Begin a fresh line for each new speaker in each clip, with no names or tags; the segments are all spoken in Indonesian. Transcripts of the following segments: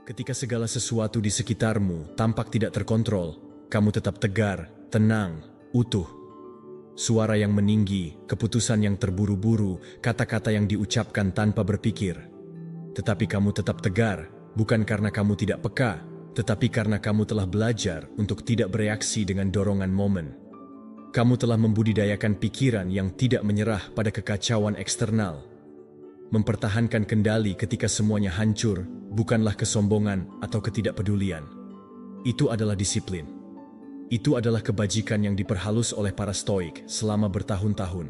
Ketika segala sesuatu di sekitarmu tampak tidak terkontrol, kamu tetap tegar, tenang, utuh. Suara yang meninggi, keputusan yang terburu-buru, kata-kata yang diucapkan tanpa berpikir. Tetapi kamu tetap tegar, bukan karena kamu tidak peka, tetapi karena kamu telah belajar untuk tidak bereaksi dengan dorongan momen. Kamu telah membudidayakan pikiran yang tidak menyerah pada kekacauan eksternal. Mempertahankan kendali ketika semuanya hancur bukanlah kesombongan atau ketidakpedulian. Itu adalah disiplin. Itu adalah kebajikan yang diperhalus oleh para Stoik selama bertahun-tahun.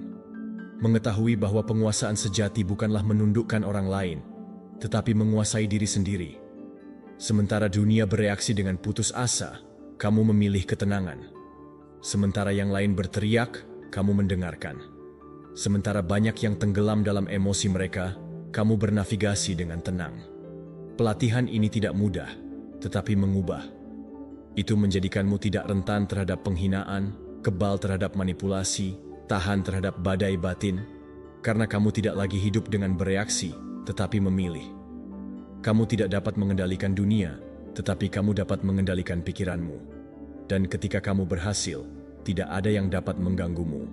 Mengetahui bahwa penguasaan sejati bukanlah menundukkan orang lain, tetapi menguasai diri sendiri. Sementara dunia bereaksi dengan putus asa, kamu memilih ketenangan. Sementara yang lain berteriak, kamu mendengarkan. Sementara banyak yang tenggelam dalam emosi mereka, kamu bernavigasi dengan tenang. Pelatihan ini tidak mudah, tetapi mengubah. Itu menjadikanmu tidak rentan terhadap penghinaan, kebal terhadap manipulasi, tahan terhadap badai batin, karena kamu tidak lagi hidup dengan bereaksi, tetapi memilih. Kamu tidak dapat mengendalikan dunia, tetapi kamu dapat mengendalikan pikiranmu. Dan ketika kamu berhasil, tidak ada yang dapat mengganggumu.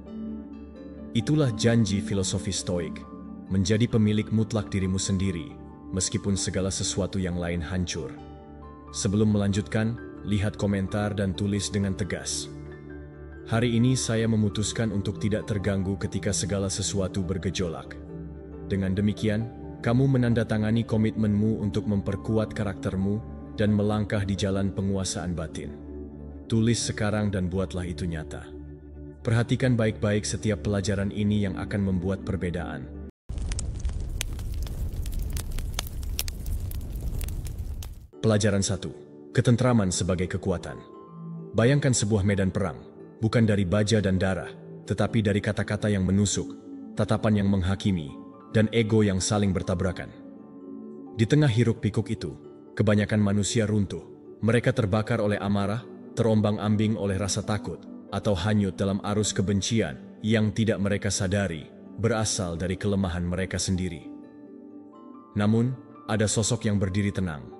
Itulah janji filosofi Stoik, menjadi pemilik mutlak dirimu sendiri, meskipun segala sesuatu yang lain hancur. Sebelum melanjutkan, lihat komentar dan tulis dengan tegas. Hari ini saya memutuskan untuk tidak terganggu ketika segala sesuatu bergejolak. Dengan demikian, kamu menandatangani komitmenmu untuk memperkuat karaktermu dan melangkah di jalan penguasaan batin. Tulis sekarang dan buatlah itu nyata. Perhatikan baik-baik setiap pelajaran ini yang akan membuat perbedaan. Pelajaran 1. Ketentraman sebagai kekuatan. Bayangkan sebuah medan perang, bukan dari baja dan darah, tetapi dari kata-kata yang menusuk, tatapan yang menghakimi, dan ego yang saling bertabrakan. Di tengah hiruk-pikuk itu, kebanyakan manusia runtuh. Mereka terbakar oleh amarah, terombang-ambing oleh rasa takut, atau hanyut dalam arus kebencian yang tidak mereka sadari berasal dari kelemahan mereka sendiri. Namun, ada sosok yang berdiri tenang.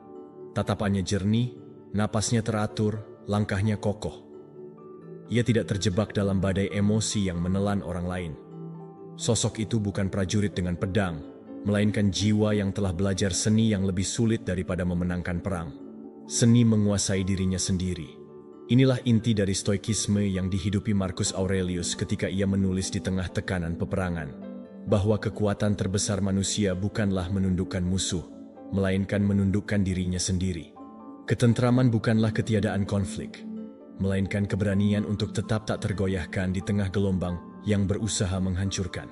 Tatapannya jernih, napasnya teratur, langkahnya kokoh. Ia tidak terjebak dalam badai emosi yang menelan orang lain. Sosok itu bukan prajurit dengan pedang, melainkan jiwa yang telah belajar seni yang lebih sulit daripada memenangkan perang. Seni menguasai dirinya sendiri. Inilah inti dari stoikisme yang dihidupi Marcus Aurelius ketika ia menulis di tengah tekanan peperangan, bahwa kekuatan terbesar manusia bukanlah menundukkan musuh, melainkan menundukkan dirinya sendiri. Ketentraman bukanlah ketiadaan konflik, melainkan keberanian untuk tetap tak tergoyahkan di tengah gelombang yang berusaha menghancurkan.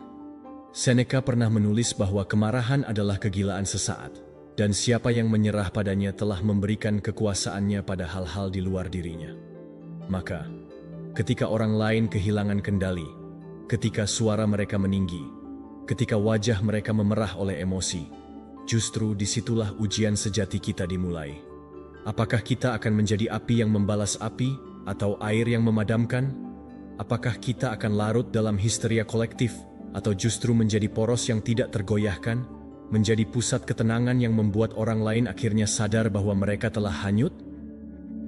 Seneca pernah menulis bahwa kemarahan adalah kegilaan sesaat, dan siapa yang menyerah padanya telah memberikan kekuasaannya pada hal-hal di luar dirinya. Maka, ketika orang lain kehilangan kendali, ketika suara mereka meninggi, ketika wajah mereka memerah oleh emosi, justru disitulah ujian sejati kita dimulai. Apakah kita akan menjadi api yang membalas api, atau air yang memadamkan? Apakah kita akan larut dalam histeria kolektif, atau justru menjadi poros yang tidak tergoyahkan? Menjadi pusat ketenangan yang membuat orang lain akhirnya sadar bahwa mereka telah hanyut?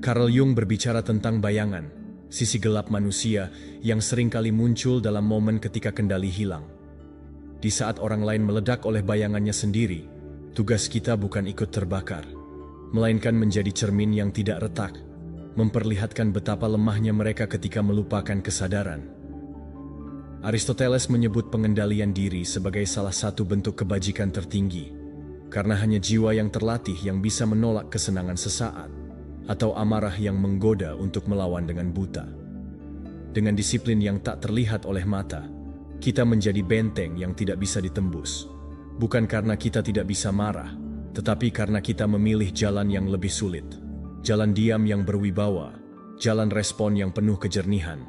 Carl Jung berbicara tentang bayangan, sisi gelap manusia yang seringkali muncul dalam momen ketika kendali hilang. Di saat orang lain meledak oleh bayangannya sendiri, tugas kita bukan ikut terbakar, melainkan menjadi cermin yang tidak retak, memperlihatkan betapa lemahnya mereka ketika melupakan kesadaran. Aristoteles menyebut pengendalian diri sebagai salah satu bentuk kebajikan tertinggi, karena hanya jiwa yang terlatih yang bisa menolak kesenangan sesaat, atau amarah yang menggoda untuk melawan dengan buta. Dengan disiplin yang tak terlihat oleh mata, kita menjadi benteng yang tidak bisa ditembus. Bukan karena kita tidak bisa marah, tetapi karena kita memilih jalan yang lebih sulit. Jalan diam yang berwibawa, jalan respon yang penuh kejernihan.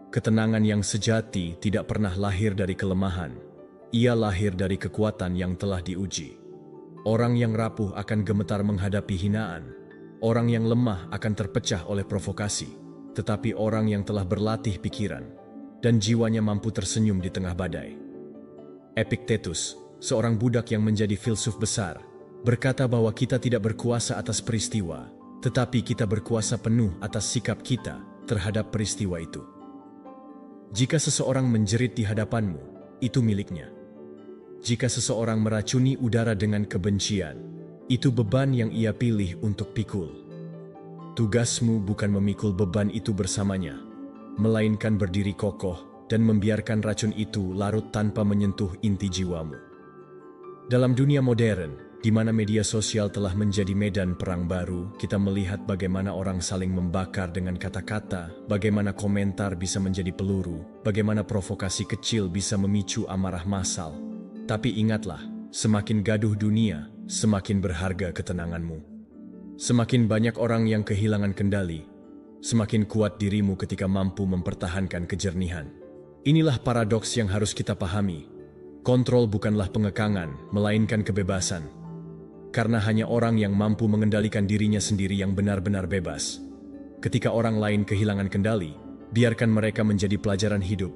Ketenangan yang sejati tidak pernah lahir dari kelemahan. Ia lahir dari kekuatan yang telah diuji. Orang yang rapuh akan gemetar menghadapi hinaan. Orang yang lemah akan terpecah oleh provokasi. Tetapi orang yang telah berlatih pikiran dan jiwanya mampu tersenyum di tengah badai. Epictetus, seorang budak yang menjadi filsuf besar, berkata bahwa kita tidak berkuasa atas peristiwa, tetapi kita berkuasa penuh atas sikap kita terhadap peristiwa itu. Jika seseorang menjerit di hadapanmu, itu miliknya. Jika seseorang meracuni udara dengan kebencian, itu beban yang ia pilih untuk pikul. Tugasmu bukan memikul beban itu bersamanya, melainkan berdiri kokoh dan membiarkan racun itu larut tanpa menyentuh inti jiwamu. Dalam dunia modern, di mana media sosial telah menjadi medan perang baru, kita melihat bagaimana orang saling membakar dengan kata-kata, bagaimana komentar bisa menjadi peluru, bagaimana provokasi kecil bisa memicu amarah massal. Tapi ingatlah, semakin gaduh dunia, semakin berharga ketenanganmu. Semakin banyak orang yang kehilangan kendali, semakin kuat dirimu ketika mampu mempertahankan kejernihan. Inilah paradoks yang harus kita pahami. Kontrol bukanlah pengekangan, melainkan kebebasan. Karena hanya orang yang mampu mengendalikan dirinya sendiri yang benar-benar bebas. Ketika orang lain kehilangan kendali, biarkan mereka menjadi pelajaran hidup.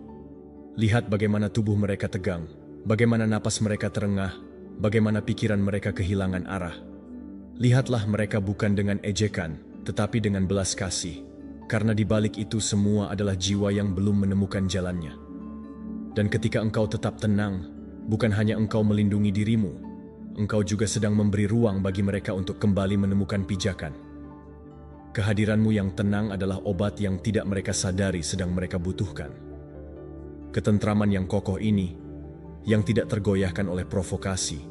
Lihat bagaimana tubuh mereka tegang, bagaimana napas mereka terengah, bagaimana pikiran mereka kehilangan arah. Lihatlah mereka bukan dengan ejekan, tetapi dengan belas kasih. Karena di balik itu semua adalah jiwa yang belum menemukan jalannya. Dan ketika engkau tetap tenang, bukan hanya engkau melindungi dirimu, engkau juga sedang memberi ruang bagi mereka untuk kembali menemukan pijakan. Kehadiranmu yang tenang adalah obat yang tidak mereka sadari sedang mereka butuhkan. Ketentraman yang kokoh ini, yang tidak tergoyahkan oleh provokasi,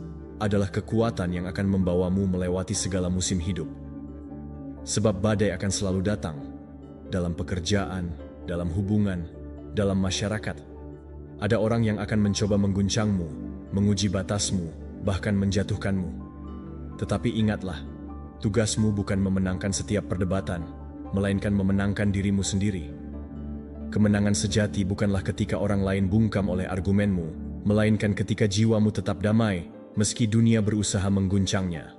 adalah kekuatan yang akan membawamu melewati segala musim hidup. Sebab badai akan selalu datang, dalam pekerjaan, dalam hubungan, dalam masyarakat. Ada orang yang akan mencoba mengguncangmu, menguji batasmu, bahkan menjatuhkanmu. Tetapi ingatlah, tugasmu bukan memenangkan setiap perdebatan, melainkan memenangkan dirimu sendiri. Kemenangan sejati bukanlah ketika orang lain bungkam oleh argumenmu, melainkan ketika jiwamu tetap damai, meski dunia berusaha mengguncangnya.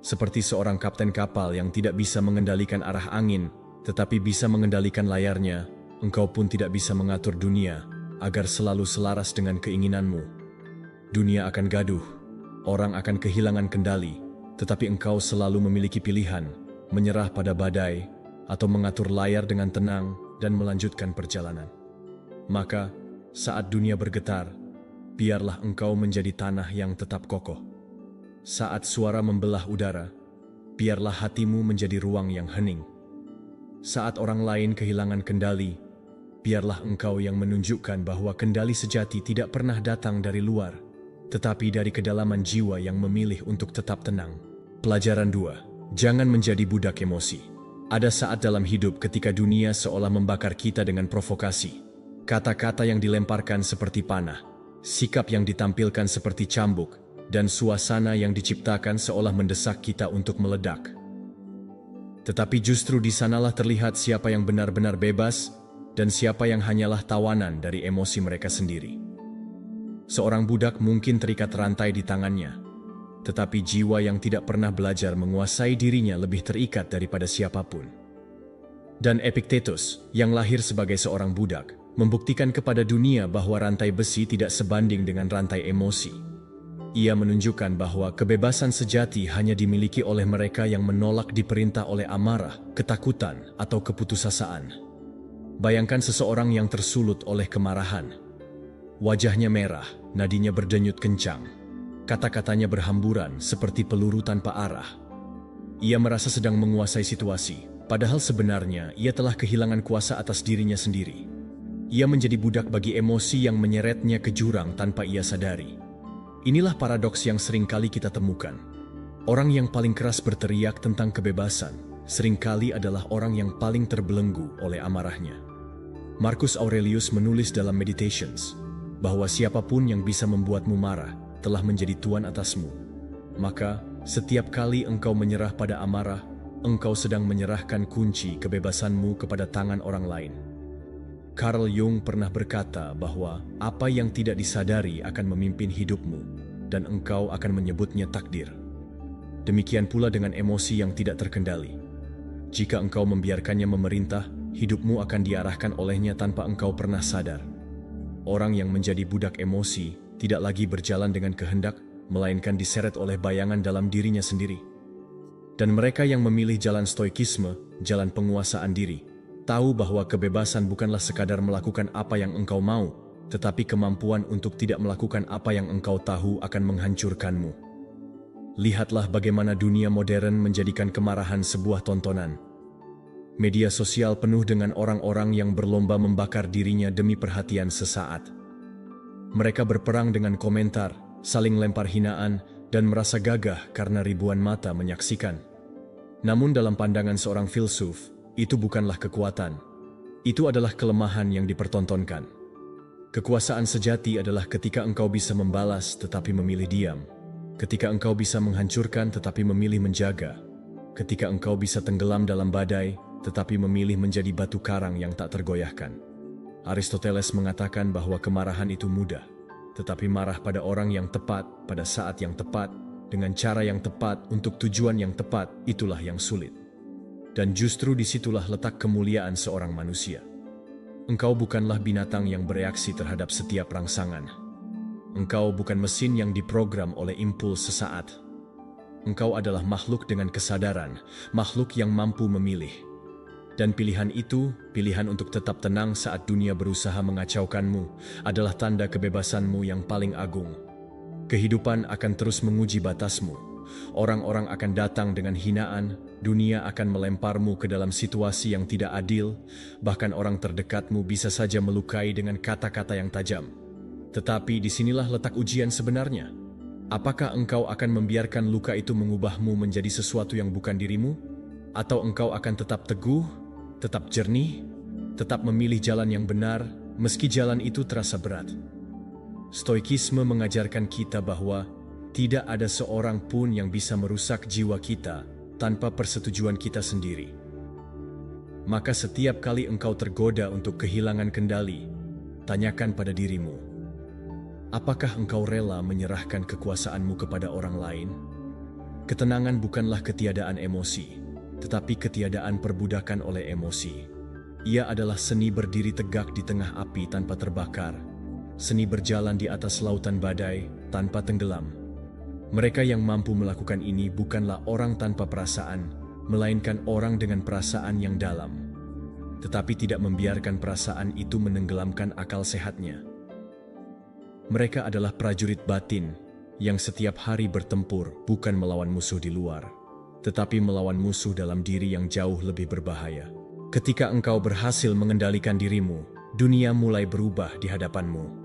Seperti seorang kapten kapal yang tidak bisa mengendalikan arah angin, tetapi bisa mengendalikan layarnya, engkau pun tidak bisa mengatur dunia agar selalu selaras dengan keinginanmu. Dunia akan gaduh, orang akan kehilangan kendali, tetapi engkau selalu memiliki pilihan, menyerah pada badai, atau mengatur layar dengan tenang dan melanjutkan perjalanan. Maka, saat dunia bergetar, biarlah engkau menjadi tanah yang tetap kokoh. Saat suara membelah udara, biarlah hatimu menjadi ruang yang hening. Saat orang lain kehilangan kendali, biarlah engkau yang menunjukkan bahwa kendali sejati tidak pernah datang dari luar, tetapi dari kedalaman jiwa yang memilih untuk tetap tenang. Pelajaran 2. Jangan menjadi budak emosi. Ada saat dalam hidup ketika dunia seolah membakar kita dengan provokasi. Kata-kata yang dilemparkan seperti panah, sikap yang ditampilkan seperti cambuk, dan suasana yang diciptakan seolah mendesak kita untuk meledak. Tetapi justru di sanalah terlihat siapa yang benar-benar bebas dan siapa yang hanyalah tawanan dari emosi mereka sendiri. Seorang budak mungkin terikat rantai di tangannya, tetapi jiwa yang tidak pernah belajar menguasai dirinya lebih terikat daripada siapapun. Dan Epictetus, yang lahir sebagai seorang budak, membuktikan kepada dunia bahwa rantai besi tidak sebanding dengan rantai emosi. Ia menunjukkan bahwa kebebasan sejati hanya dimiliki oleh mereka yang menolak diperintah oleh amarah, ketakutan, atau keputusasaan. Bayangkan seseorang yang tersulut oleh kemarahan. Wajahnya merah, nadinya berdenyut kencang. Kata-katanya berhamburan seperti peluru tanpa arah. Ia merasa sedang menguasai situasi, padahal sebenarnya ia telah kehilangan kuasa atas dirinya sendiri. Ia menjadi budak bagi emosi yang menyeretnya ke jurang tanpa ia sadari. Inilah paradoks yang seringkali kita temukan. Orang yang paling keras berteriak tentang kebebasan, seringkali adalah orang yang paling terbelenggu oleh amarahnya. Marcus Aurelius menulis dalam Meditations, bahwa siapapun yang bisa membuatmu marah telah menjadi tuan atasmu. Maka, setiap kali engkau menyerah pada amarah, engkau sedang menyerahkan kunci kebebasanmu kepada tangan orang lain. Carl Jung pernah berkata bahwa apa yang tidak disadari akan memimpin hidupmu, dan engkau akan menyebutnya takdir. Demikian pula dengan emosi yang tidak terkendali. Jika engkau membiarkannya memerintah, hidupmu akan diarahkan olehnya tanpa engkau pernah sadar. Orang yang menjadi budak emosi tidak lagi berjalan dengan kehendak, melainkan diseret oleh bayangan dalam dirinya sendiri. Dan mereka yang memilih jalan stoikisme, jalan penguasaan diri, tahu bahwa kebebasan bukanlah sekadar melakukan apa yang engkau mau, tetapi kemampuan untuk tidak melakukan apa yang engkau tahu akan menghancurkanmu. Lihatlah bagaimana dunia modern menjadikan kemarahan sebuah tontonan. Media sosial penuh dengan orang-orang yang berlomba membakar dirinya demi perhatian sesaat. Mereka berperang dengan komentar, saling lempar hinaan, dan merasa gagah karena ribuan mata menyaksikan. Namun dalam pandangan seorang filsuf, itu bukanlah kekuatan. Itu adalah kelemahan yang dipertontonkan. Kekuasaan sejati adalah ketika engkau bisa membalas tetapi memilih diam. Ketika engkau bisa menghancurkan tetapi memilih menjaga. Ketika engkau bisa tenggelam dalam badai tetapi memilih menjadi batu karang yang tak tergoyahkan. Aristoteles mengatakan bahwa kemarahan itu mudah, tetapi marah pada orang yang tepat, pada saat yang tepat, dengan cara yang tepat, untuk tujuan yang tepat, itulah yang sulit. Dan justru disitulah letak kemuliaan seorang manusia. Engkau bukanlah binatang yang bereaksi terhadap setiap rangsangan. Engkau bukan mesin yang diprogram oleh impuls sesaat. Engkau adalah makhluk dengan kesadaran, makhluk yang mampu memilih. Dan pilihan itu, pilihan untuk tetap tenang saat dunia berusaha mengacaukanmu, adalah tanda kebebasanmu yang paling agung. Kehidupan akan terus menguji batasmu. Orang-orang akan datang dengan hinaan, dunia akan melemparmu ke dalam situasi yang tidak adil, bahkan orang terdekatmu bisa saja melukai dengan kata-kata yang tajam. Tetapi disinilah letak ujian sebenarnya. Apakah engkau akan membiarkan luka itu mengubahmu menjadi sesuatu yang bukan dirimu? Atau engkau akan tetap teguh, tetap jernih, tetap memilih jalan yang benar, meski jalan itu terasa berat? Stoikisme mengajarkan kita bahwa tidak ada seorang pun yang bisa merusak jiwa kita tanpa persetujuan kita sendiri. Maka setiap kali engkau tergoda untuk kehilangan kendali, tanyakan pada dirimu, apakah engkau rela menyerahkan kekuasaanmu kepada orang lain? Ketenangan bukanlah ketiadaan emosi, tetapi ketiadaan perbudakan oleh emosi. Ia adalah seni berdiri tegak di tengah api tanpa terbakar, seni berjalan di atas lautan badai tanpa tenggelam. Mereka yang mampu melakukan ini bukanlah orang tanpa perasaan, melainkan orang dengan perasaan yang dalam, tetapi tidak membiarkan perasaan itu menenggelamkan akal sehatnya. Mereka adalah prajurit batin yang setiap hari bertempur bukan melawan musuh di luar, tetapi melawan musuh dalam diri yang jauh lebih berbahaya. Ketika engkau berhasil mengendalikan dirimu, dunia mulai berubah di hadapanmu.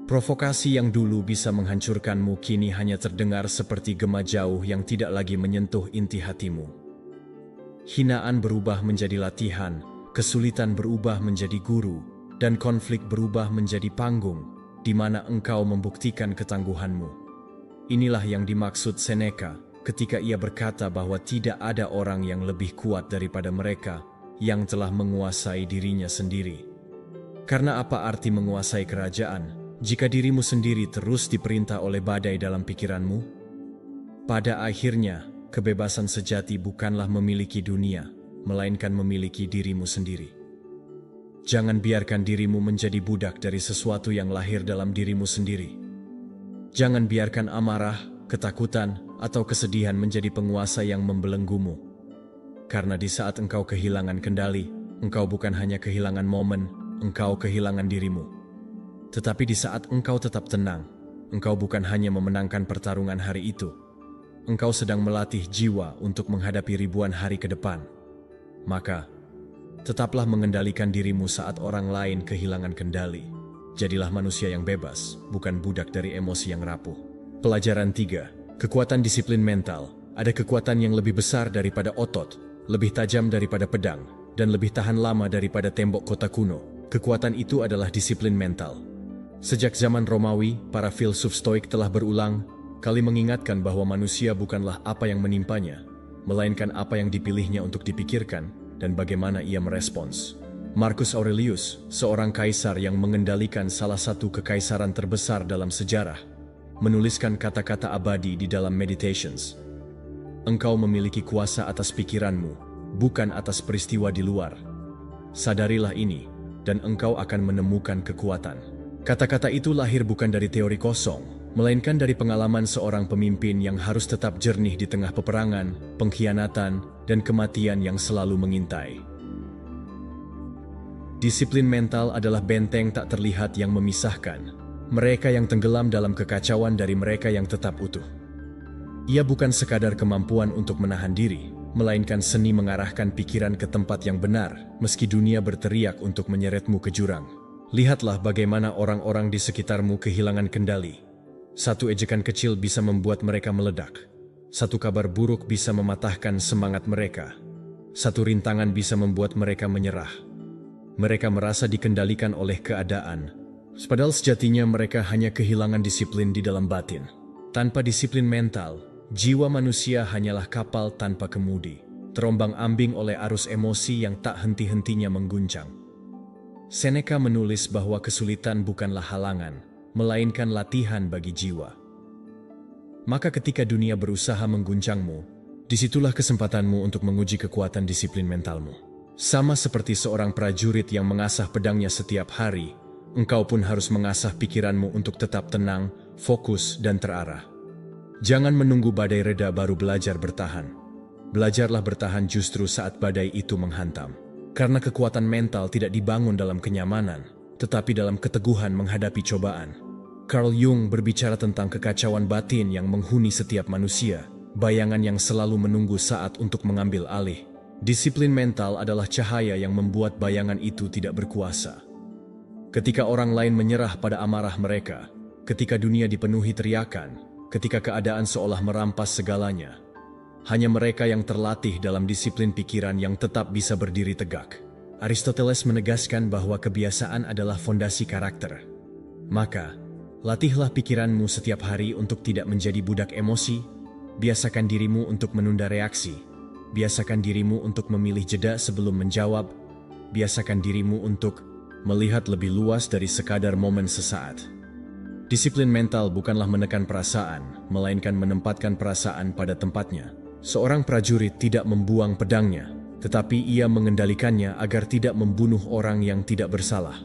Provokasi yang dulu bisa menghancurkanmu kini hanya terdengar seperti gema jauh yang tidak lagi menyentuh inti hatimu. Hinaan berubah menjadi latihan, kesulitan berubah menjadi guru, dan konflik berubah menjadi panggung, di mana engkau membuktikan ketangguhanmu. Inilah yang dimaksud Seneca ketika ia berkata bahwa tidak ada orang yang lebih kuat daripada mereka yang telah menguasai dirinya sendiri. Karena apa arti menguasai kerajaan jika dirimu sendiri terus diperintah oleh badai dalam pikiranmu? Pada akhirnya, kebebasan sejati bukanlah memiliki dunia, melainkan memiliki dirimu sendiri. Jangan biarkan dirimu menjadi budak dari sesuatu yang lahir dalam dirimu sendiri. Jangan biarkan amarah, ketakutan, atau kesedihan menjadi penguasa yang membelenggumu. Karena di saat engkau kehilangan kendali, engkau bukan hanya kehilangan momen, engkau kehilangan dirimu. Tetapi di saat engkau tetap tenang, engkau bukan hanya memenangkan pertarungan hari itu, engkau sedang melatih jiwa untuk menghadapi ribuan hari ke depan. Maka, tetaplah mengendalikan dirimu saat orang lain kehilangan kendali. Jadilah manusia yang bebas, bukan budak dari emosi yang rapuh. Pelajaran 3. Kekuatan disiplin mental. Ada kekuatan yang lebih besar daripada otot, lebih tajam daripada pedang, dan lebih tahan lama daripada tembok kota kuno. Kekuatan itu adalah disiplin mental. Sejak zaman Romawi, para filsuf Stoik telah berulang kali mengingatkan bahwa manusia bukanlah apa yang menimpanya, melainkan apa yang dipilihnya untuk dipikirkan dan bagaimana ia merespons. Marcus Aurelius, seorang kaisar yang mengendalikan salah satu kekaisaran terbesar dalam sejarah, menuliskan kata-kata abadi di dalam Meditations. Engkau memiliki kuasa atas pikiranmu, bukan atas peristiwa di luar. Sadarilah ini, dan engkau akan menemukan kekuatan. Kata-kata itu lahir bukan dari teori kosong, melainkan dari pengalaman seorang pemimpin yang harus tetap jernih di tengah peperangan, pengkhianatan, dan kematian yang selalu mengintai. Disiplin mental adalah benteng tak terlihat yang memisahkan mereka yang tenggelam dalam kekacauan dari mereka yang tetap utuh. Ia bukan sekadar kemampuan untuk menahan diri, melainkan seni mengarahkan pikiran ke tempat yang benar, meski dunia berteriak untuk menyeretmu ke jurang. Lihatlah bagaimana orang-orang di sekitarmu kehilangan kendali. Satu ejekan kecil bisa membuat mereka meledak. Satu kabar buruk bisa mematahkan semangat mereka. Satu rintangan bisa membuat mereka menyerah. Mereka merasa dikendalikan oleh keadaan, padahal sejatinya mereka hanya kehilangan disiplin di dalam batin. Tanpa disiplin mental, jiwa manusia hanyalah kapal tanpa kemudi, terombang-ambing oleh arus emosi yang tak henti-hentinya mengguncang. Seneca menulis bahwa kesulitan bukanlah halangan, melainkan latihan bagi jiwa. Maka ketika dunia berusaha mengguncangmu, disitulah kesempatanmu untuk menguji kekuatan disiplin mentalmu. Sama seperti seorang prajurit yang mengasah pedangnya setiap hari, engkau pun harus mengasah pikiranmu untuk tetap tenang, fokus, dan terarah. Jangan menunggu badai reda baru belajar bertahan. Belajarlah bertahan justru saat badai itu menghantam. Karena kekuatan mental tidak dibangun dalam kenyamanan, tetapi dalam keteguhan menghadapi cobaan. Carl Jung berbicara tentang kekacauan batin yang menghuni setiap manusia, bayangan yang selalu menunggu saat untuk mengambil alih. Disiplin mental adalah cahaya yang membuat bayangan itu tidak berkuasa. Ketika orang lain menyerah pada amarah mereka, ketika dunia dipenuhi teriakan, ketika keadaan seolah merampas segalanya, hanya mereka yang terlatih dalam disiplin pikiran yang tetap bisa berdiri tegak. Aristoteles menegaskan bahwa kebiasaan adalah fondasi karakter. Maka, latihlah pikiranmu setiap hari untuk tidak menjadi budak emosi, biasakan dirimu untuk menunda reaksi, biasakan dirimu untuk memilih jeda sebelum menjawab, biasakan dirimu untuk melihat lebih luas dari sekadar momen sesaat. Disiplin mental bukanlah menekan perasaan, melainkan menempatkan perasaan pada tempatnya. Seorang prajurit tidak membuang pedangnya, tetapi ia mengendalikannya agar tidak membunuh orang yang tidak bersalah.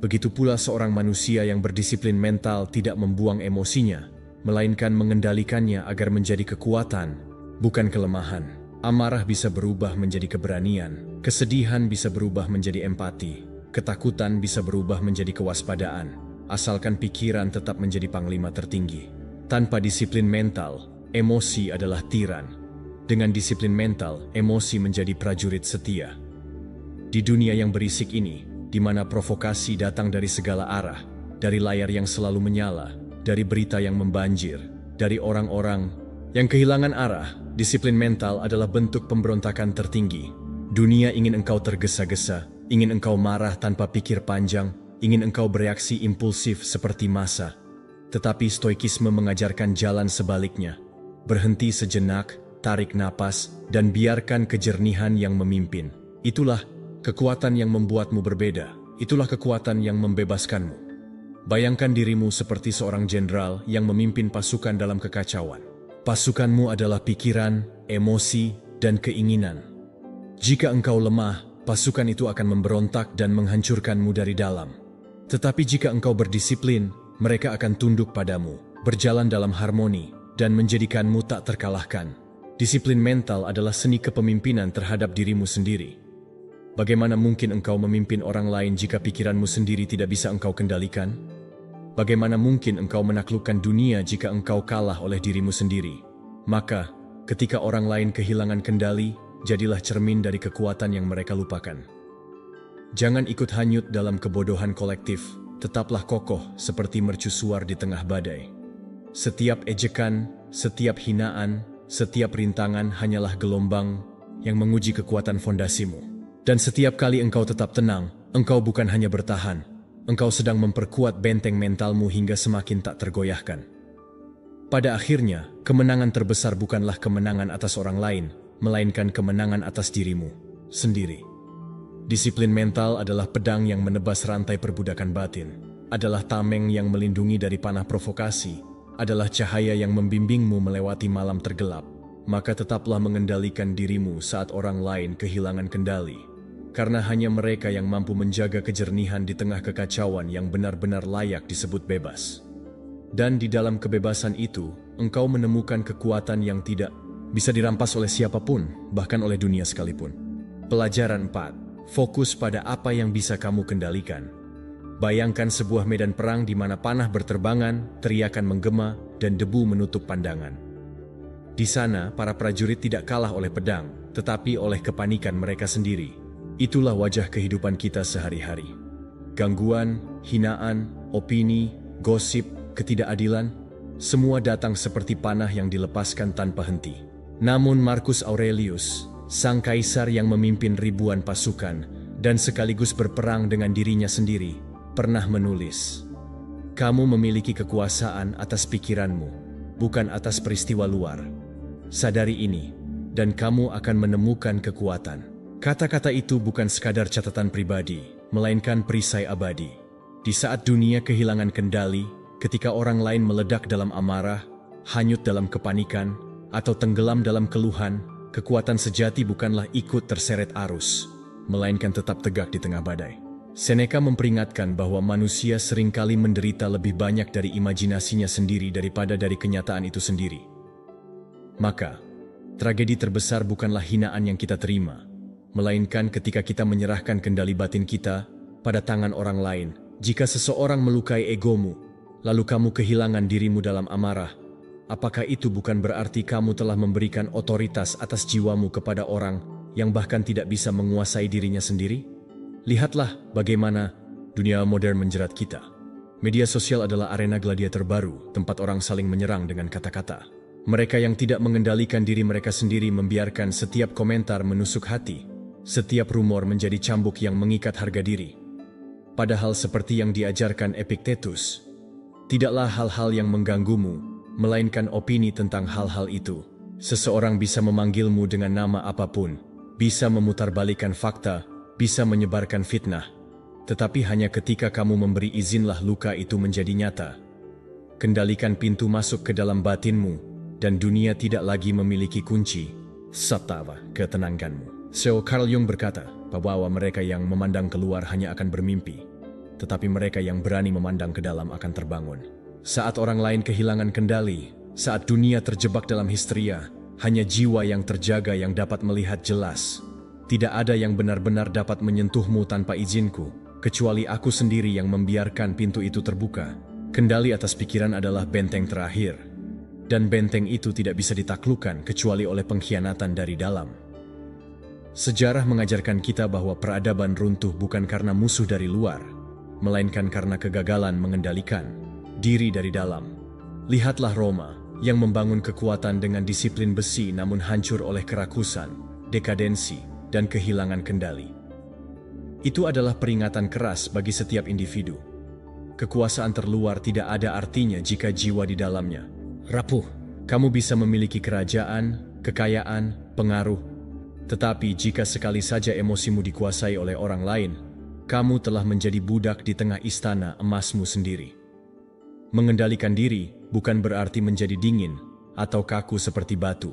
Begitu pula seorang manusia yang berdisiplin mental tidak membuang emosinya, melainkan mengendalikannya agar menjadi kekuatan, bukan kelemahan. Amarah bisa berubah menjadi keberanian, kesedihan bisa berubah menjadi empati, ketakutan bisa berubah menjadi kewaspadaan, asalkan pikiran tetap menjadi panglima tertinggi. Tanpa disiplin mental, emosi adalah tiran. Dengan disiplin mental, emosi menjadi prajurit setia. Di dunia yang berisik ini, di mana provokasi datang dari segala arah, dari layar yang selalu menyala, dari berita yang membanjir, dari orang-orang yang kehilangan arah, disiplin mental adalah bentuk pemberontakan tertinggi. Dunia ingin engkau tergesa-gesa, ingin engkau marah tanpa pikir panjang, ingin engkau bereaksi impulsif seperti massa. Tetapi stoikisme mengajarkan jalan sebaliknya. Berhenti sejenak, tarik napas, dan biarkan kejernihan yang memimpin. Itulah kekuatan yang membuatmu berbeda. Itulah kekuatan yang membebaskanmu. Bayangkan dirimu seperti seorang jenderal yang memimpin pasukan dalam kekacauan. Pasukanmu adalah pikiran, emosi, dan keinginan. Jika engkau lemah, pasukan itu akan memberontak dan menghancurkanmu dari dalam. Tetapi jika engkau berdisiplin, mereka akan tunduk padamu, berjalan dalam harmoni, dan menjadikanmu tak terkalahkan. Disiplin mental adalah seni kepemimpinan terhadap dirimu sendiri. Bagaimana mungkin engkau memimpin orang lain jika pikiranmu sendiri tidak bisa engkau kendalikan? Bagaimana mungkin engkau menaklukkan dunia jika engkau kalah oleh dirimu sendiri? Maka, ketika orang lain kehilangan kendali, jadilah cermin dari kekuatan yang mereka lupakan. Jangan ikut hanyut dalam kebodohan kolektif, tetaplah kokoh seperti mercusuar di tengah badai. Setiap ejekan, setiap hinaan, setiap rintangan hanyalah gelombang yang menguji kekuatan fondasimu. Dan setiap kali engkau tetap tenang, engkau bukan hanya bertahan, engkau sedang memperkuat benteng mentalmu hingga semakin tak tergoyahkan. Pada akhirnya, kemenangan terbesar bukanlah kemenangan atas orang lain, melainkan kemenangan atas dirimu sendiri. Disiplin mental adalah pedang yang menebas rantai perbudakan batin, adalah tameng yang melindungi dari panah provokasi, adalah cahaya yang membimbingmu melewati malam tergelap. Maka tetaplah mengendalikan dirimu saat orang lain kehilangan kendali. Karena hanya mereka yang mampu menjaga kejernihan di tengah kekacauan yang benar-benar layak disebut bebas. Dan di dalam kebebasan itu, engkau menemukan kekuatan yang tidak bisa dirampas oleh siapapun, bahkan oleh dunia sekalipun. Pelajaran 4. Fokus pada apa yang bisa kamu kendalikan. Bayangkan sebuah medan perang di mana panah berterbangan, teriakan menggema, dan debu menutup pandangan. Di sana, para prajurit tidak kalah oleh pedang, tetapi oleh kepanikan mereka sendiri. Itulah wajah kehidupan kita sehari-hari. Gangguan, hinaan, opini, gosip, ketidakadilan, semua datang seperti panah yang dilepaskan tanpa henti. Namun Marcus Aurelius, sang kaisar yang memimpin ribuan pasukan dan sekaligus berperang dengan dirinya sendiri, pernah menulis, "Kamu memiliki kekuasaan atas pikiranmu, bukan atas peristiwa luar. Sadari ini, dan kamu akan menemukan kekuatan." Kata-kata itu bukan sekadar catatan pribadi, melainkan perisai abadi. Di saat dunia kehilangan kendali, ketika orang lain meledak dalam amarah, hanyut dalam kepanikan, atau tenggelam dalam keluhan, kekuatan sejati bukanlah ikut terseret arus, melainkan tetap tegak di tengah badai. Seneca memperingatkan bahwa manusia seringkali menderita lebih banyak dari imajinasinya sendiri daripada dari kenyataan itu sendiri. Maka, tragedi terbesar bukanlah hinaan yang kita terima, melainkan ketika kita menyerahkan kendali batin kita pada tangan orang lain. Jika seseorang melukai egomu, lalu kamu kehilangan dirimu dalam amarah, apakah itu bukan berarti kamu telah memberikan otoritas atas jiwamu kepada orang yang bahkan tidak bisa menguasai dirinya sendiri? Lihatlah bagaimana dunia modern menjerat kita. Media sosial adalah arena gladiator baru, tempat orang saling menyerang dengan kata-kata. Mereka yang tidak mengendalikan diri mereka sendiri membiarkan setiap komentar menusuk hati, setiap rumor menjadi cambuk yang mengikat harga diri. Padahal seperti yang diajarkan Epictetus, tidaklah hal-hal yang mengganggumu, melainkan opini tentang hal-hal itu. Seseorang bisa memanggilmu dengan nama apapun, bisa memutarbalikkan fakta, bisa menyebarkan fitnah, tetapi hanya ketika kamu memberi izinlah luka itu menjadi nyata. Kendalikan pintu masuk ke dalam batinmu, dan dunia tidak lagi memiliki kunci serta ketenanganmu. Carl Jung berkata bahwa mereka yang memandang keluar hanya akan bermimpi, tetapi mereka yang berani memandang ke dalam akan terbangun. Saat orang lain kehilangan kendali, saat dunia terjebak dalam histeria, hanya jiwa yang terjaga yang dapat melihat jelas. Tidak ada yang benar-benar dapat menyentuhmu tanpa izinku, kecuali aku sendiri yang membiarkan pintu itu terbuka. Kendali atas pikiran adalah benteng terakhir, dan benteng itu tidak bisa ditaklukkan kecuali oleh pengkhianatan dari dalam. Sejarah mengajarkan kita bahwa peradaban runtuh bukan karena musuh dari luar, melainkan karena kegagalan mengendalikan diri dari dalam. Lihatlah Roma, yang membangun kekuatan dengan disiplin besi namun hancur oleh kerakusan, dekadensi, dan kehilangan kendali. Itu adalah peringatan keras bagi setiap individu. Kekuasaan terluar tidak ada artinya jika jiwa di dalamnya rapuh. Kamu bisa memiliki kerajaan, kekayaan, pengaruh, tetapi jika sekali saja emosimu dikuasai oleh orang lain, kamu telah menjadi budak di tengah istana emasmu sendiri. Mengendalikan diri bukan berarti menjadi dingin atau kaku seperti batu.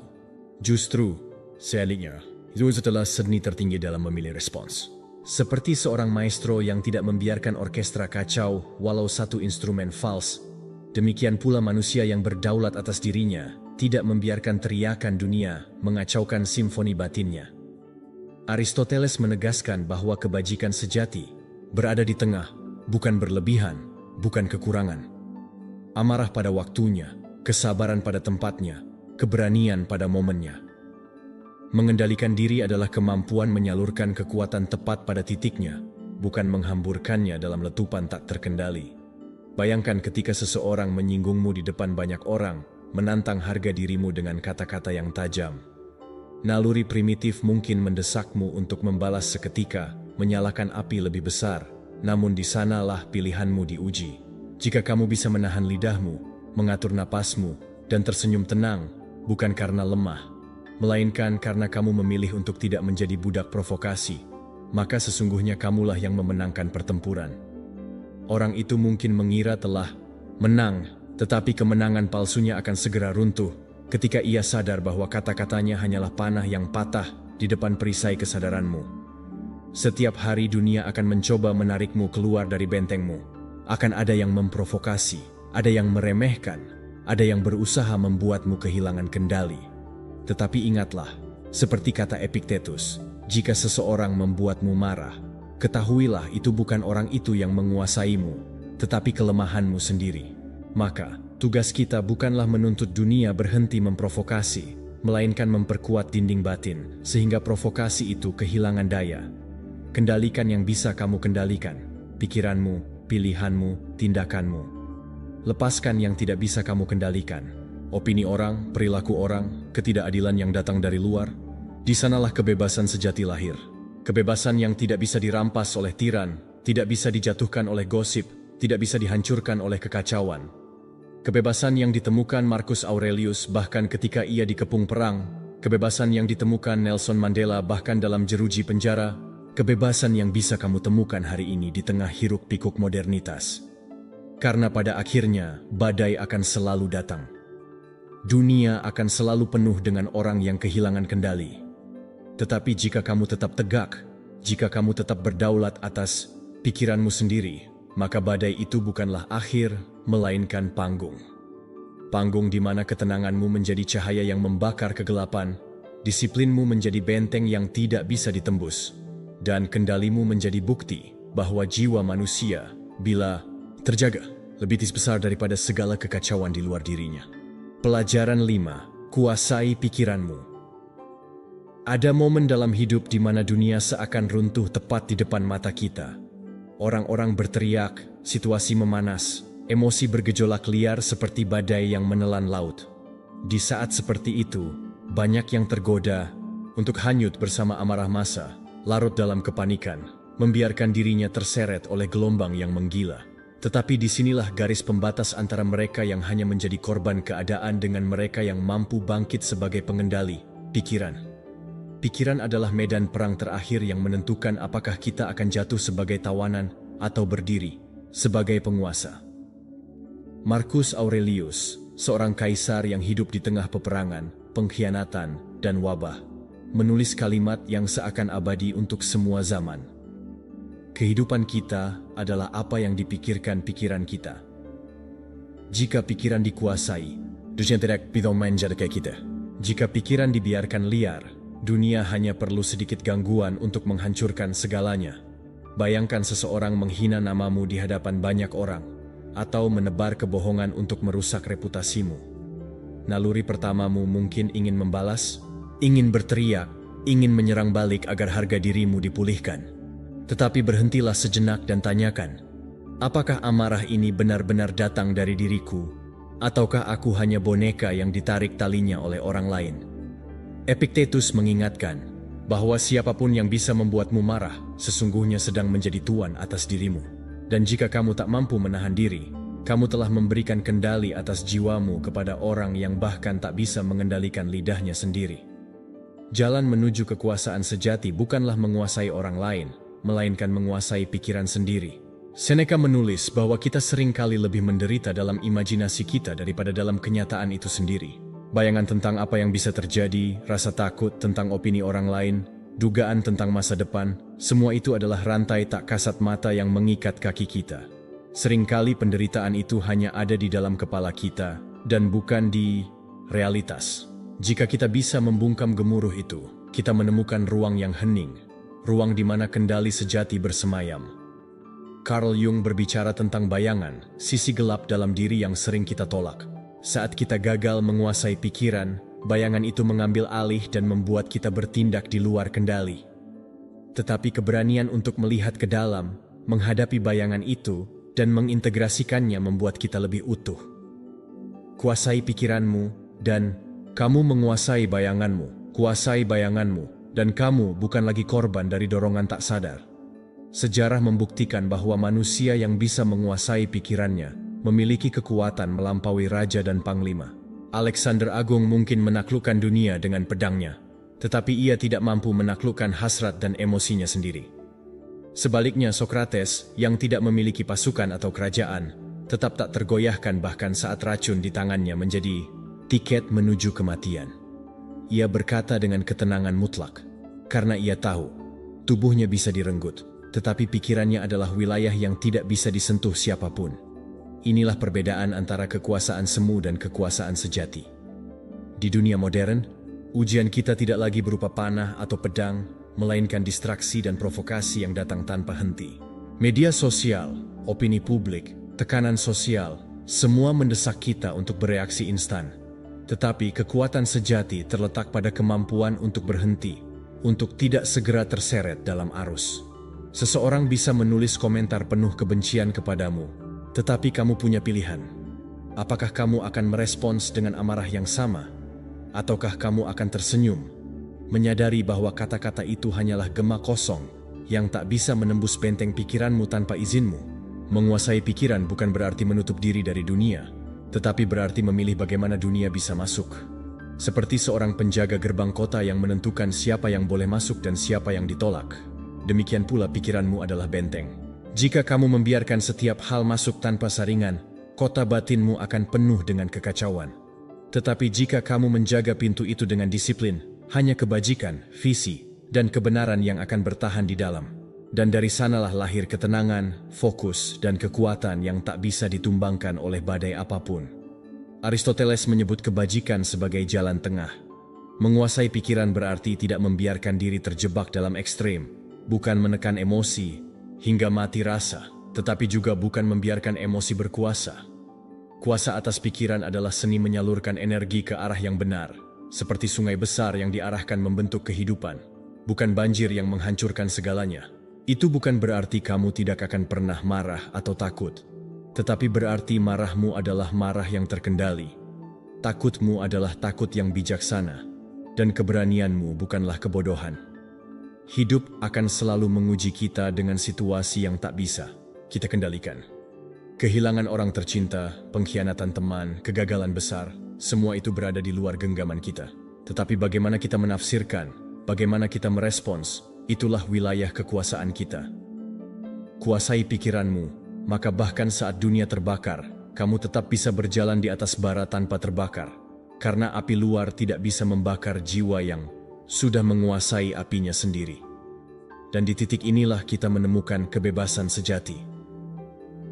Justru, sebaliknya, itu adalah seni tertinggi dalam memilih respons. Seperti seorang maestro yang tidak membiarkan orkestra kacau walau satu instrumen fals, demikian pula manusia yang berdaulat atas dirinya tidak membiarkan teriakan dunia mengacaukan simfoni batinnya. Aristoteles menegaskan bahwa kebajikan sejati berada di tengah, bukan berlebihan, bukan kekurangan. Amarah pada waktunya, kesabaran pada tempatnya, keberanian pada momennya. Mengendalikan diri adalah kemampuan menyalurkan kekuatan tepat pada titiknya, bukan menghamburkannya dalam letupan tak terkendali. Bayangkan ketika seseorang menyinggungmu di depan banyak orang, menantang harga dirimu dengan kata-kata yang tajam. Naluri primitif mungkin mendesakmu untuk membalas seketika, menyalakan api lebih besar, namun di sanalah pilihanmu diuji. Jika kamu bisa menahan lidahmu, mengatur napasmu, dan tersenyum tenang, bukan karena lemah, melainkan karena kamu memilih untuk tidak menjadi budak provokasi, maka sesungguhnya kamulah yang memenangkan pertempuran. Orang itu mungkin mengira telah menang, tetapi kemenangan palsunya akan segera runtuh ketika ia sadar bahwa kata-katanya hanyalah panah yang patah di depan perisai kesadaranmu. Setiap hari dunia akan mencoba menarikmu keluar dari bentengmu. Akan ada yang memprovokasi, ada yang meremehkan, ada yang berusaha membuatmu kehilangan kendali. Tetapi ingatlah, seperti kata Epictetus, jika seseorang membuatmu marah, ketahuilah itu bukan orang itu yang menguasaimu, tetapi kelemahanmu sendiri. Maka, tugas kita bukanlah menuntut dunia berhenti memprovokasi, melainkan memperkuat dinding batin, sehingga provokasi itu kehilangan daya. Kendalikan yang bisa kamu kendalikan, pikiranmu, pilihanmu, tindakanmu. Lepaskan yang tidak bisa kamu kendalikan, opini orang, perilaku orang, ketidakadilan yang datang dari luar. Di sanalah kebebasan sejati lahir. Kebebasan yang tidak bisa dirampas oleh tiran, tidak bisa dijatuhkan oleh gosip, tidak bisa dihancurkan oleh kekacauan. Kebebasan yang ditemukan Marcus Aurelius bahkan ketika ia dikepung perang, kebebasan yang ditemukan Nelson Mandela bahkan dalam jeruji penjara, kebebasan yang bisa kamu temukan hari ini di tengah hiruk-pikuk modernitas. Karena pada akhirnya, badai akan selalu datang. Dunia akan selalu penuh dengan orang yang kehilangan kendali. Tetapi jika kamu tetap tegak, jika kamu tetap berdaulat atas pikiranmu sendiri, maka badai itu bukanlah akhir, melainkan panggung. Panggung di mana ketenanganmu menjadi cahaya yang membakar kegelapan, disiplinmu menjadi benteng yang tidak bisa ditembus, dan kendalimu menjadi bukti bahwa jiwa manusia, bila terjaga, lebih besar daripada segala kekacauan di luar dirinya. Pelajaran 5. Kuasai pikiranmu. Ada momen dalam hidup di mana dunia seakan runtuh tepat di depan mata kita. Orang-orang berteriak, situasi memanas, emosi bergejolak liar seperti badai yang menelan laut. Di saat seperti itu, banyak yang tergoda untuk hanyut bersama amarah massa, larut dalam kepanikan, membiarkan dirinya terseret oleh gelombang yang menggila. Tetapi disinilah garis pembatas antara mereka yang hanya menjadi korban keadaan dengan mereka yang mampu bangkit sebagai pengendali, pikiran. Pikiran adalah medan perang terakhir yang menentukan apakah kita akan jatuh sebagai tawanan atau berdiri sebagai penguasa. Marcus Aurelius, seorang kaisar yang hidup di tengah peperangan, pengkhianatan, dan wabah, menulis kalimat yang seakan abadi untuk semua zaman. Kehidupan kita adalah apa yang dipikirkan pikiran kita. Jika pikiran dikuasai, dunia tidak bisa menjadi kayak kita. Jika pikiran dibiarkan liar, dunia hanya perlu sedikit gangguan untuk menghancurkan segalanya. Bayangkan seseorang menghina namamu di hadapan banyak orang, atau menebar kebohongan untuk merusak reputasimu. Naluri pertamamu mungkin ingin membalas, ingin berteriak, ingin menyerang balik agar harga dirimu dipulihkan. Tetapi berhentilah sejenak dan tanyakan, apakah amarah ini benar-benar datang dari diriku, ataukah aku hanya boneka yang ditarik talinya oleh orang lain? Epictetus mengingatkan bahwa siapapun yang bisa membuatmu marah sesungguhnya sedang menjadi tuan atas dirimu. Dan jika kamu tak mampu menahan diri, kamu telah memberikan kendali atas jiwamu kepada orang yang bahkan tak bisa mengendalikan lidahnya sendiri. Jalan menuju kekuasaan sejati bukanlah menguasai orang lain, melainkan menguasai pikiran sendiri. Seneca menulis bahwa kita seringkali lebih menderita dalam imajinasi kita daripada dalam kenyataan itu sendiri. Bayangan tentang apa yang bisa terjadi, rasa takut tentang opini orang lain, dugaan tentang masa depan, semua itu adalah rantai tak kasat mata yang mengikat kaki kita. Seringkali penderitaan itu hanya ada di dalam kepala kita, dan bukan di realitas. Jika kita bisa membungkam gemuruh itu, kita menemukan ruang yang hening, ruang di mana kendali sejati bersemayam. Carl Jung berbicara tentang bayangan, sisi gelap dalam diri yang sering kita tolak. Saat kita gagal menguasai pikiran, bayangan itu mengambil alih dan membuat kita bertindak di luar kendali. Tetapi keberanian untuk melihat ke dalam, menghadapi bayangan itu, dan mengintegrasikannya membuat kita lebih utuh. Kuasai pikiranmu, dan kamu menguasai bayanganmu. Kuasai bayanganmu, dan kamu bukan lagi korban dari dorongan tak sadar. Sejarah membuktikan bahwa manusia yang bisa menguasai pikirannya memiliki kekuatan melampaui raja dan panglima. Alexander Agung mungkin menaklukkan dunia dengan pedangnya, tetapi ia tidak mampu menaklukkan hasrat dan emosinya sendiri. Sebaliknya, Socrates yang tidak memiliki pasukan atau kerajaan, tetap tak tergoyahkan bahkan saat racun di tangannya menjadi tiket menuju kematian. Ia berkata dengan ketenangan mutlak, karena ia tahu tubuhnya bisa direnggut, tetapi pikirannya adalah wilayah yang tidak bisa disentuh siapapun. Inilah perbedaan antara kekuasaan semu dan kekuasaan sejati. Di dunia modern, ujian kita tidak lagi berupa panah atau pedang, melainkan distraksi dan provokasi yang datang tanpa henti. Media sosial, opini publik, tekanan sosial, semua mendesak kita untuk bereaksi instan. Tetapi kekuatan sejati terletak pada kemampuan untuk berhenti, untuk tidak segera terseret dalam arus. Seseorang bisa menulis komentar penuh kebencian kepadamu, tetapi kamu punya pilihan. Apakah kamu akan merespons dengan amarah yang sama? Ataukah kamu akan tersenyum, menyadari bahwa kata-kata itu hanyalah gema kosong yang tak bisa menembus benteng pikiranmu tanpa izinmu? Menguasai pikiran bukan berarti menutup diri dari dunia, tetapi berarti memilih bagaimana dunia bisa masuk. Seperti seorang penjaga gerbang kota yang menentukan siapa yang boleh masuk dan siapa yang ditolak, demikian pula pikiranmu adalah benteng. Jika kamu membiarkan setiap hal masuk tanpa saringan, kota batinmu akan penuh dengan kekacauan. Tetapi jika kamu menjaga pintu itu dengan disiplin, hanya kebajikan, visi, dan kebenaran yang akan bertahan di dalam. Dan dari sanalah lahir ketenangan, fokus, dan kekuatan yang tak bisa ditumbangkan oleh badai apapun. Aristoteles menyebut kebajikan sebagai jalan tengah. Menguasai pikiran berarti tidak membiarkan diri terjebak dalam ekstrem, bukan menekan emosi hingga mati rasa, tetapi juga bukan membiarkan emosi berkuasa. Kuasa atas pikiran adalah seni menyalurkan energi ke arah yang benar, seperti sungai besar yang diarahkan membentuk kehidupan, bukan banjir yang menghancurkan segalanya. Itu bukan berarti kamu tidak akan pernah marah atau takut, tetapi berarti marahmu adalah marah yang terkendali. Takutmu adalah takut yang bijaksana, dan keberanianmu bukanlah kebodohan. Hidup akan selalu menguji kita dengan situasi yang tak bisa kita kendalikan. Kehilangan orang tercinta, pengkhianatan teman, kegagalan besar, semua itu berada di luar genggaman kita. Tetapi bagaimana kita menafsirkan, bagaimana kita merespons, itulah wilayah kekuasaan kita. Kuasai pikiranmu, maka bahkan saat dunia terbakar, kamu tetap bisa berjalan di atas bara tanpa terbakar. Karena api luar tidak bisa membakar jiwa yang sudah menguasai apinya sendiri. Dan di titik inilah kita menemukan kebebasan sejati.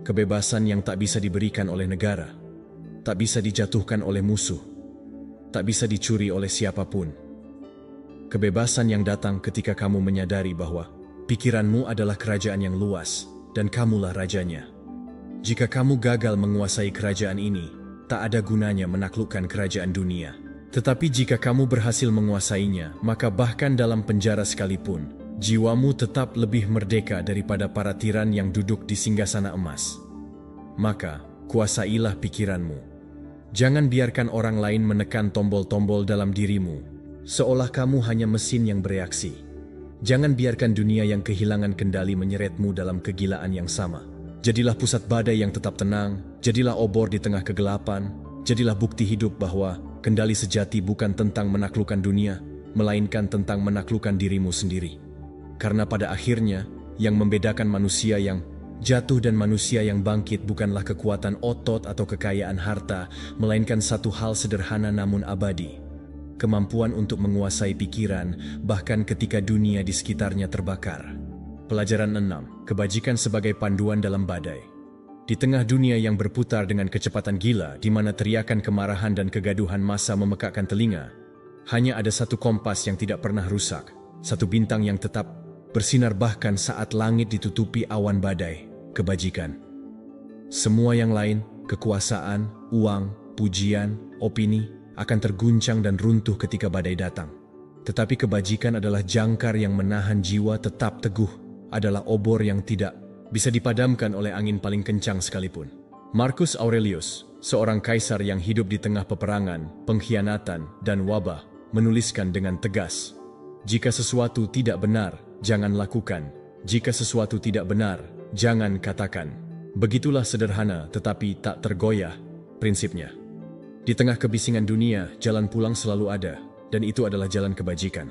Kebebasan yang tak bisa diberikan oleh negara, tak bisa dijatuhkan oleh musuh, tak bisa dicuri oleh siapapun. Kebebasan yang datang ketika kamu menyadari bahwa pikiranmu adalah kerajaan yang luas dan kamulah rajanya. Jika kamu gagal menguasai kerajaan ini, tak ada gunanya menaklukkan kerajaan dunia. Tetapi jika kamu berhasil menguasainya, maka bahkan dalam penjara sekalipun, jiwamu tetap lebih merdeka daripada para tiran yang duduk di singgasana emas. Maka, kuasailah pikiranmu. Jangan biarkan orang lain menekan tombol-tombol dalam dirimu, seolah kamu hanya mesin yang bereaksi. Jangan biarkan dunia yang kehilangan kendali menyeretmu dalam kegilaan yang sama. Jadilah pusat badai yang tetap tenang, jadilah obor di tengah kegelapan, jadilah bukti hidup bahwa kendali sejati bukan tentang menaklukkan dunia, melainkan tentang menaklukkan dirimu sendiri. Karena pada akhirnya, yang membedakan manusia yang jatuh dan manusia yang bangkit bukanlah kekuatan otot atau kekayaan harta, melainkan satu hal sederhana namun abadi. Kemampuan untuk menguasai pikiran, bahkan ketika dunia di sekitarnya terbakar. Pelajaran 6. Kebajikan sebagai panduan dalam badai. Di tengah dunia yang berputar dengan kecepatan gila, di mana teriakan kemarahan dan kegaduhan massa memekakkan telinga, hanya ada satu kompas yang tidak pernah rusak, satu bintang yang tetap bersinar bahkan saat langit ditutupi awan badai, kebajikan. Semua yang lain, kekuasaan, uang, pujian, opini, akan terguncang dan runtuh ketika badai datang. Tetapi kebajikan adalah jangkar yang menahan jiwa tetap teguh, adalah obor yang tidak bisa dipadamkan oleh angin paling kencang sekalipun. Marcus Aurelius, seorang kaisar yang hidup di tengah peperangan, pengkhianatan, dan wabah, menuliskan dengan tegas, "Jika sesuatu tidak benar, jangan lakukan. Jika sesuatu tidak benar, jangan katakan." Begitulah sederhana tetapi tak tergoyah prinsipnya. Di tengah kebisingan dunia, jalan pulang selalu ada, dan itu adalah jalan kebajikan.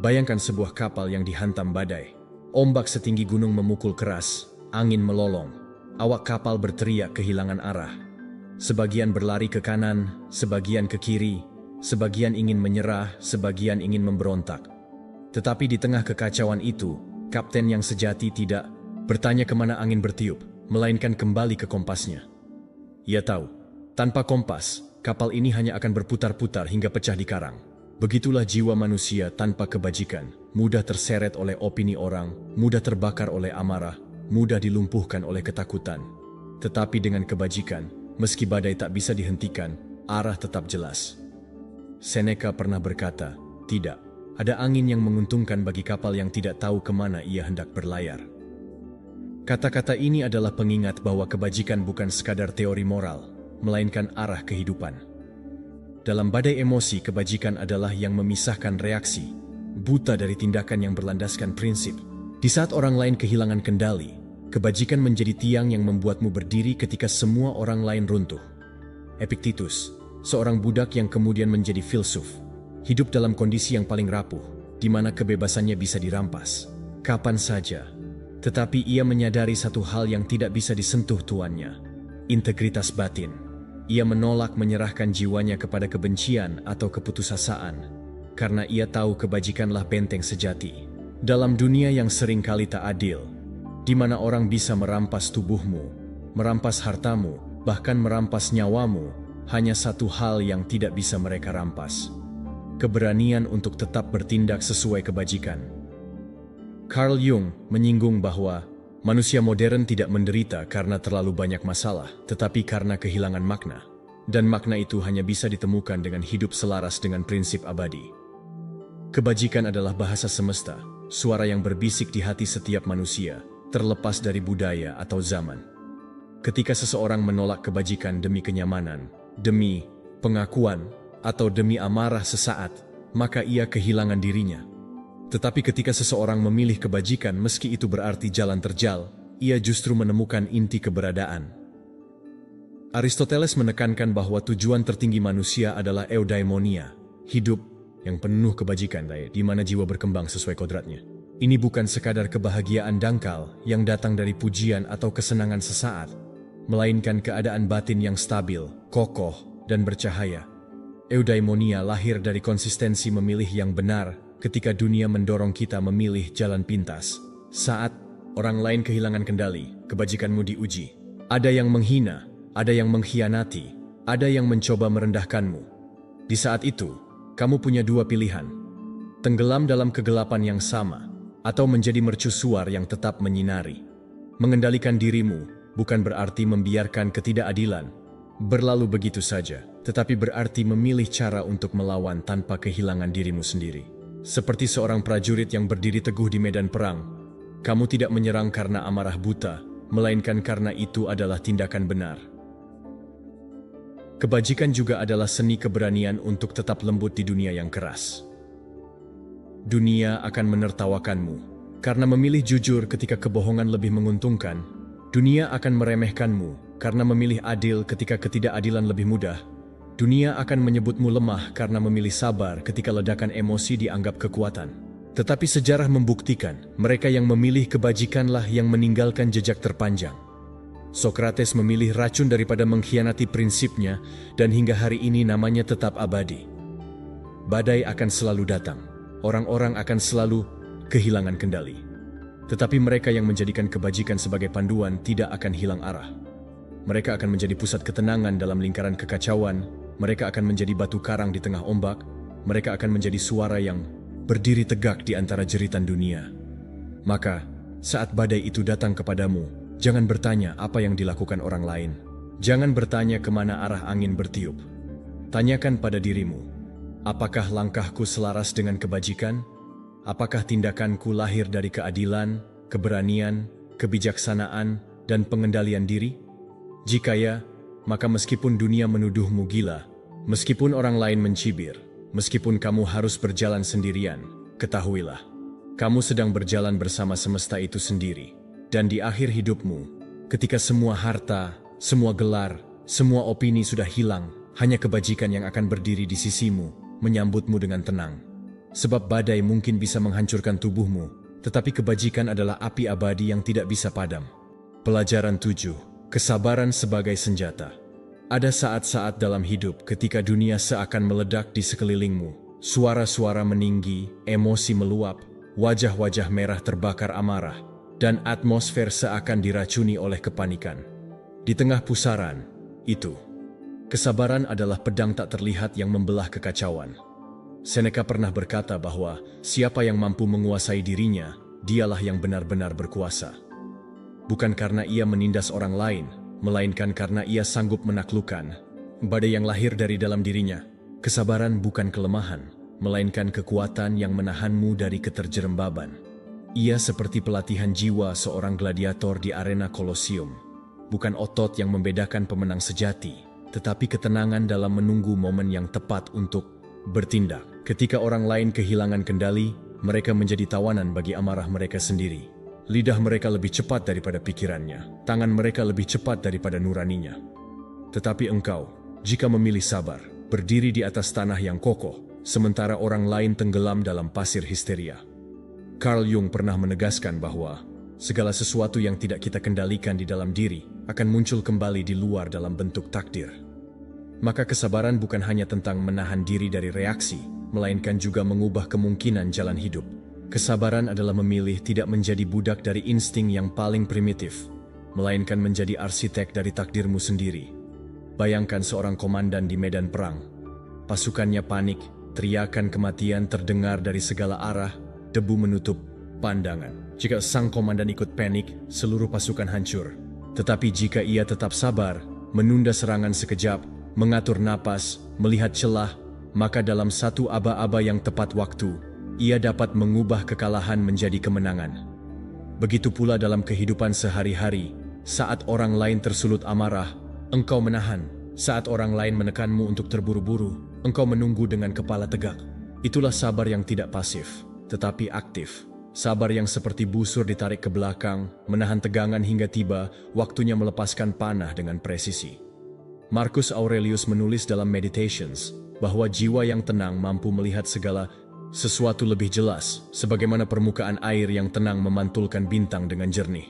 Bayangkan sebuah kapal yang dihantam badai. Ombak setinggi gunung memukul keras, angin melolong. Awak kapal berteriak kehilangan arah. Sebagian berlari ke kanan, sebagian ke kiri, sebagian ingin menyerah, sebagian ingin memberontak. Tetapi di tengah kekacauan itu, kapten yang sejati tidak bertanya kemana angin bertiup, melainkan kembali ke kompasnya. Ia tahu, tanpa kompas, kapal ini hanya akan berputar-putar hingga pecah di karang. Begitulah jiwa manusia tanpa kebajikan, mudah terseret oleh opini orang, mudah terbakar oleh amarah, mudah dilumpuhkan oleh ketakutan. Tetapi dengan kebajikan, meski badai tak bisa dihentikan, arah tetap jelas. Seneca pernah berkata, tidak, ada angin yang menguntungkan bagi kapal yang tidak tahu kemana ia hendak berlayar. Kata-kata ini adalah pengingat bahwa kebajikan bukan sekadar teori moral, melainkan arah kehidupan. Dalam badai emosi, kebajikan adalah yang memisahkan reaksi, buta dari tindakan yang berlandaskan prinsip. Di saat orang lain kehilangan kendali, kebajikan menjadi tiang yang membuatmu berdiri ketika semua orang lain runtuh. Epictetus, seorang budak yang kemudian menjadi filsuf, hidup dalam kondisi yang paling rapuh, di mana kebebasannya bisa dirampas kapan saja. Tetapi ia menyadari satu hal yang tidak bisa disentuh tuannya, integritas batin. Ia menolak menyerahkan jiwanya kepada kebencian atau keputusasaan, karena ia tahu kebajikanlah benteng sejati. Dalam dunia yang seringkali tak adil, di mana orang bisa merampas tubuhmu, merampas hartamu, bahkan merampas nyawamu, hanya satu hal yang tidak bisa mereka rampas: keberanian untuk tetap bertindak sesuai kebajikan. Carl Jung menyinggung bahwa manusia modern tidak menderita karena terlalu banyak masalah, tetapi karena kehilangan makna. Dan makna itu hanya bisa ditemukan dengan hidup selaras dengan prinsip abadi. Kebajikan adalah bahasa semesta, suara yang berbisik di hati setiap manusia, terlepas dari budaya atau zaman. Ketika seseorang menolak kebajikan demi kenyamanan, demi pengakuan, atau demi amarah sesaat, maka ia kehilangan dirinya. Tetapi ketika seseorang memilih kebajikan meski itu berarti jalan terjal, ia justru menemukan inti keberadaan. Aristoteles menekankan bahwa tujuan tertinggi manusia adalah eudaimonia, hidup yang penuh kebajikan, di mana jiwa berkembang sesuai kodratnya. Ini bukan sekadar kebahagiaan dangkal yang datang dari pujian atau kesenangan sesaat, melainkan keadaan batin yang stabil, kokoh, dan bercahaya. Eudaimonia lahir dari konsistensi memilih yang benar ketika dunia mendorong kita memilih jalan pintas. Saat orang lain kehilangan kendali, kebajikanmu diuji. Ada yang menghina, ada yang mengkhianati, ada yang mencoba merendahkanmu. Di saat itu, kamu punya dua pilihan: tenggelam dalam kegelapan yang sama, atau menjadi mercusuar yang tetap menyinari. Mengendalikan dirimu bukan berarti membiarkan ketidakadilan berlalu begitu saja, tetapi berarti memilih cara untuk melawan tanpa kehilangan dirimu sendiri. Seperti seorang prajurit yang berdiri teguh di medan perang, kamu tidak menyerang karena amarah buta, melainkan karena itu adalah tindakan benar. Kebajikan juga adalah seni keberanian untuk tetap lembut di dunia yang keras. Dunia akan menertawakanmu karena memilih jujur ketika kebohongan lebih menguntungkan. Dunia akan meremehkanmu karena memilih adil ketika ketidakadilan lebih mudah. Dunia akan menyebutmu lemah karena memilih sabar ketika ledakan emosi dianggap kekuatan. Tetapi sejarah membuktikan, mereka yang memilih kebajikanlah yang meninggalkan jejak terpanjang. Sokrates memilih racun daripada mengkhianati prinsipnya, dan hingga hari ini namanya tetap abadi. Badai akan selalu datang, orang-orang akan selalu kehilangan kendali. Tetapi mereka yang menjadikan kebajikan sebagai panduan tidak akan hilang arah. Mereka akan menjadi pusat ketenangan dalam lingkaran kekacauan. Mereka akan menjadi batu karang di tengah ombak. Mereka akan menjadi suara yang berdiri tegak di antara jeritan dunia. Maka, saat badai itu datang kepadamu, jangan bertanya apa yang dilakukan orang lain. Jangan bertanya kemana arah angin bertiup. Tanyakan pada dirimu, apakah langkahku selaras dengan kebajikan? Apakah tindakanku lahir dari keadilan, keberanian, kebijaksanaan, dan pengendalian diri? Jika ya, maka meskipun dunia menuduhmu gila, meskipun orang lain mencibir, meskipun kamu harus berjalan sendirian, ketahuilah, kamu sedang berjalan bersama semesta itu sendiri. Dan di akhir hidupmu, ketika semua harta, semua gelar, semua opini sudah hilang, hanya kebajikan yang akan berdiri di sisimu, menyambutmu dengan tenang. Sebab badai mungkin bisa menghancurkan tubuhmu, tetapi kebajikan adalah api abadi yang tidak bisa padam. Pelajaran 7. Kesabaran sebagai senjata. Ada saat-saat dalam hidup ketika dunia seakan meledak di sekelilingmu. Suara-suara meninggi, emosi meluap, wajah-wajah merah terbakar amarah, dan atmosfer seakan diracuni oleh kepanikan. Di tengah pusaran, Itu. Kesabaran adalah pedang tak terlihat yang membelah kekacauan. Seneca pernah berkata bahwa siapa yang mampu menguasai dirinya, dialah yang benar-benar berkuasa. Bukan karena ia menindas orang lain, melainkan karena ia sanggup menaklukkan badai yang lahir dari dalam dirinya. Kesabaran bukan kelemahan, melainkan kekuatan yang menahanmu dari keterjerembaban. Ia seperti pelatihan jiwa seorang gladiator di arena Kolosium. Bukan otot yang membedakan pemenang sejati, tetapi ketenangan dalam menunggu momen yang tepat untuk bertindak. Ketika orang lain kehilangan kendali, mereka menjadi tawanan bagi amarah mereka sendiri. Lidah mereka lebih cepat daripada pikirannya, tangan mereka lebih cepat daripada nuraninya. Tetapi engkau, jika memilih sabar, berdiri di atas tanah yang kokoh, sementara orang lain tenggelam dalam pasir histeria. Carl Jung pernah menegaskan bahwa segala sesuatu yang tidak kita kendalikan di dalam diri akan muncul kembali di luar dalam bentuk takdir. Maka kesabaran bukan hanya tentang menahan diri dari reaksi, melainkan juga mengubah kemungkinan jalan hidup. Kesabaran adalah memilih tidak menjadi budak dari insting yang paling primitif, melainkan menjadi arsitek dari takdirmu sendiri. Bayangkan seorang komandan di medan perang. Pasukannya panik, teriakan kematian terdengar dari segala arah, debu menutup pandangan. Jika sang komandan ikut panik, seluruh pasukan hancur. Tetapi jika ia tetap sabar, menunda serangan sekejap, mengatur napas, melihat celah, maka dalam satu aba-aba yang tepat waktu, ia dapat mengubah kekalahan menjadi kemenangan. Begitu pula dalam kehidupan sehari-hari, saat orang lain tersulut amarah, engkau menahan. Saat orang lain menekanmu untuk terburu-buru, engkau menunggu dengan kepala tegak. Itulah sabar yang tidak pasif, tetapi aktif. Sabar yang seperti busur ditarik ke belakang, menahan tegangan hingga tiba waktunya melepaskan panah dengan presisi. Marcus Aurelius menulis dalam Meditations bahwa jiwa yang tenang mampu melihat segala sesuatu lebih jelas, sebagaimana permukaan air yang tenang memantulkan bintang dengan jernih.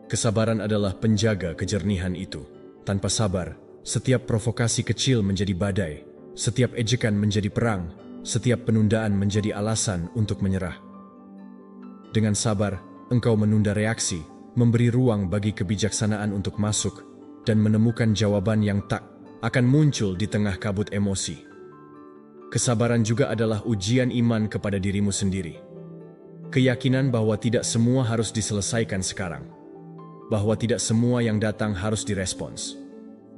Kesabaran adalah penjaga kejernihan itu. Tanpa sabar, setiap provokasi kecil menjadi badai, setiap ejekan menjadi perang, setiap penundaan menjadi alasan untuk menyerah. Dengan sabar, engkau menunda reaksi, memberi ruang bagi kebijaksanaan untuk masuk, dan menemukan jawaban yang tak akan muncul di tengah kabut emosi. Kesabaran juga adalah ujian iman kepada dirimu sendiri. Keyakinan bahwa tidak semua harus diselesaikan sekarang. Bahwa tidak semua yang datang harus direspons.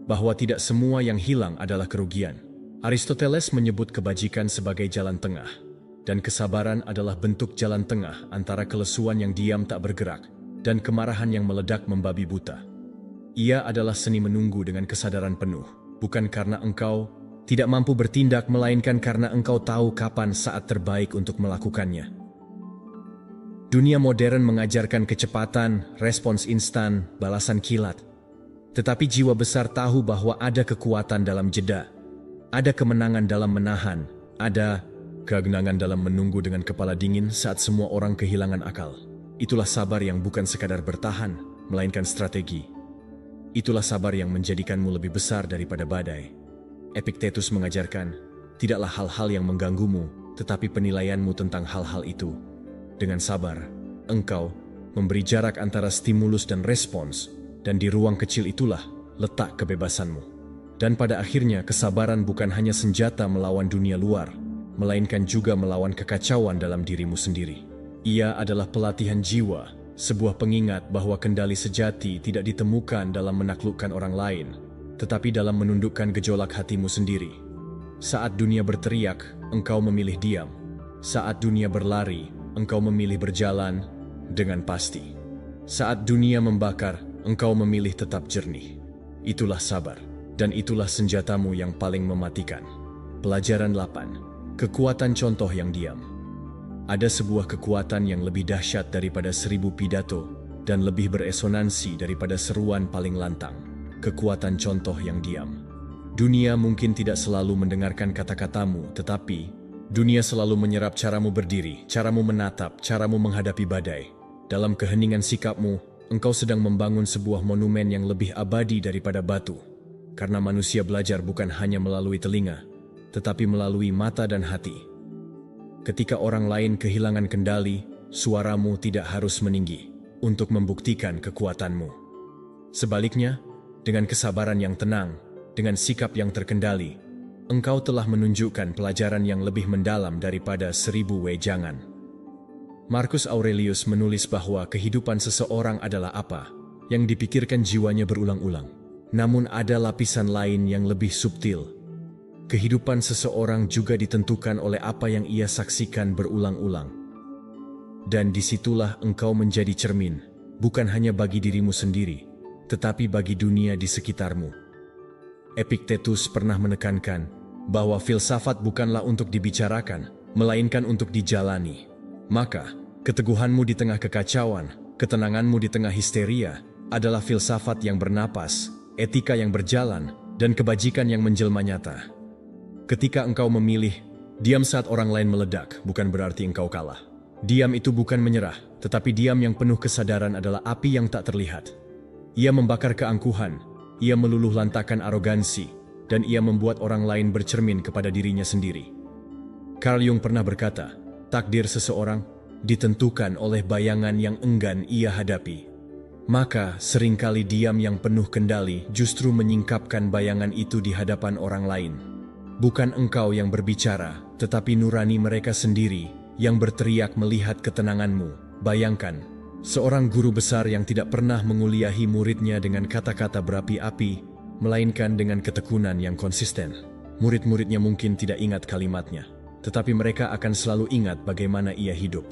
Bahwa tidak semua yang hilang adalah kerugian. Aristoteles menyebut kebajikan sebagai jalan tengah. Dan kesabaran adalah bentuk jalan tengah antara kelesuan yang diam tak bergerak dan kemarahan yang meledak membabi buta. Ia adalah seni menunggu dengan kesadaran penuh, bukan karena engkau tidak mampu bertindak, melainkan karena engkau tahu kapan saat terbaik untuk melakukannya. Dunia modern mengajarkan kecepatan, respons instan, balasan kilat. Tetapi jiwa besar tahu bahwa ada kekuatan dalam jeda, ada kemenangan dalam menahan, ada kegenangan dalam menunggu dengan kepala dingin saat semua orang kehilangan akal. Itulah sabar yang bukan sekadar bertahan, melainkan strategi. Itulah sabar yang menjadikanmu lebih besar daripada badai. Epictetus mengajarkan, tidaklah hal-hal yang mengganggumu, tetapi penilaianmu tentang hal-hal itu. Dengan sabar, engkau memberi jarak antara stimulus dan respons, dan di ruang kecil itulah letak kebebasanmu. Dan pada akhirnya kesabaran bukan hanya senjata melawan dunia luar, melainkan juga melawan kekacauan dalam dirimu sendiri. Ia adalah pelatihan jiwa, sebuah pengingat bahwa kendali sejati tidak ditemukan dalam menaklukkan orang lain, tetapi dalam menundukkan gejolak hatimu sendiri. Saat dunia berteriak, engkau memilih diam. Saat dunia berlari, engkau memilih berjalan dengan pasti. Saat dunia membakar, engkau memilih tetap jernih. Itulah sabar, dan itulah senjatamu yang paling mematikan. Pelajaran 8. Kekuatan contoh yang diam. Ada sebuah kekuatan yang lebih dahsyat daripada 1000 pidato dan lebih beresonansi daripada seruan paling lantang. Kekuatan contoh yang diam. Dunia mungkin tidak selalu mendengarkan kata-katamu, tetapi dunia selalu menyerap caramu berdiri, caramu menatap, caramu menghadapi badai. Dalam keheningan sikapmu, engkau sedang membangun sebuah monumen yang lebih abadi daripada batu. Karena manusia belajar bukan hanya melalui telinga, tetapi melalui mata dan hati. Ketika orang lain kehilangan kendali, suaramu tidak harus meninggi untuk membuktikan kekuatanmu. Sebaliknya, dengan kesabaran yang tenang, dengan sikap yang terkendali, engkau telah menunjukkan pelajaran yang lebih mendalam daripada 1000 wejangan. Marcus Aurelius menulis bahwa kehidupan seseorang adalah apa yang dipikirkan jiwanya berulang-ulang. Namun ada lapisan lain yang lebih subtil. Kehidupan seseorang juga ditentukan oleh apa yang ia saksikan berulang-ulang. Dan disitulah engkau menjadi cermin, bukan hanya bagi dirimu sendiri, tetapi bagi dunia di sekitarmu. Epictetus pernah menekankan bahwa filsafat bukanlah untuk dibicarakan, melainkan untuk dijalani. Maka, keteguhanmu di tengah kekacauan, ketenanganmu di tengah histeria, adalah filsafat yang bernapas, etika yang berjalan, dan kebajikan yang menjelma nyata. Ketika engkau memilih, diam saat orang lain meledak, bukan berarti engkau kalah. Diam itu bukan menyerah, tetapi diam yang penuh kesadaran adalah api yang tak terlihat. Ia membakar keangkuhan, ia meluluh lantakan arogansi, dan ia membuat orang lain bercermin kepada dirinya sendiri. Carl Jung pernah berkata, takdir seseorang ditentukan oleh bayangan yang enggan ia hadapi. Maka, seringkali diam yang penuh kendali justru menyingkapkan bayangan itu di hadapan orang lain. Bukan engkau yang berbicara, tetapi nurani mereka sendiri yang berteriak melihat ketenanganmu. Bayangkan, seorang guru besar yang tidak pernah menguliahi muridnya dengan kata-kata berapi-api, melainkan dengan ketekunan yang konsisten. Murid-muridnya mungkin tidak ingat kalimatnya, tetapi mereka akan selalu ingat bagaimana ia hidup.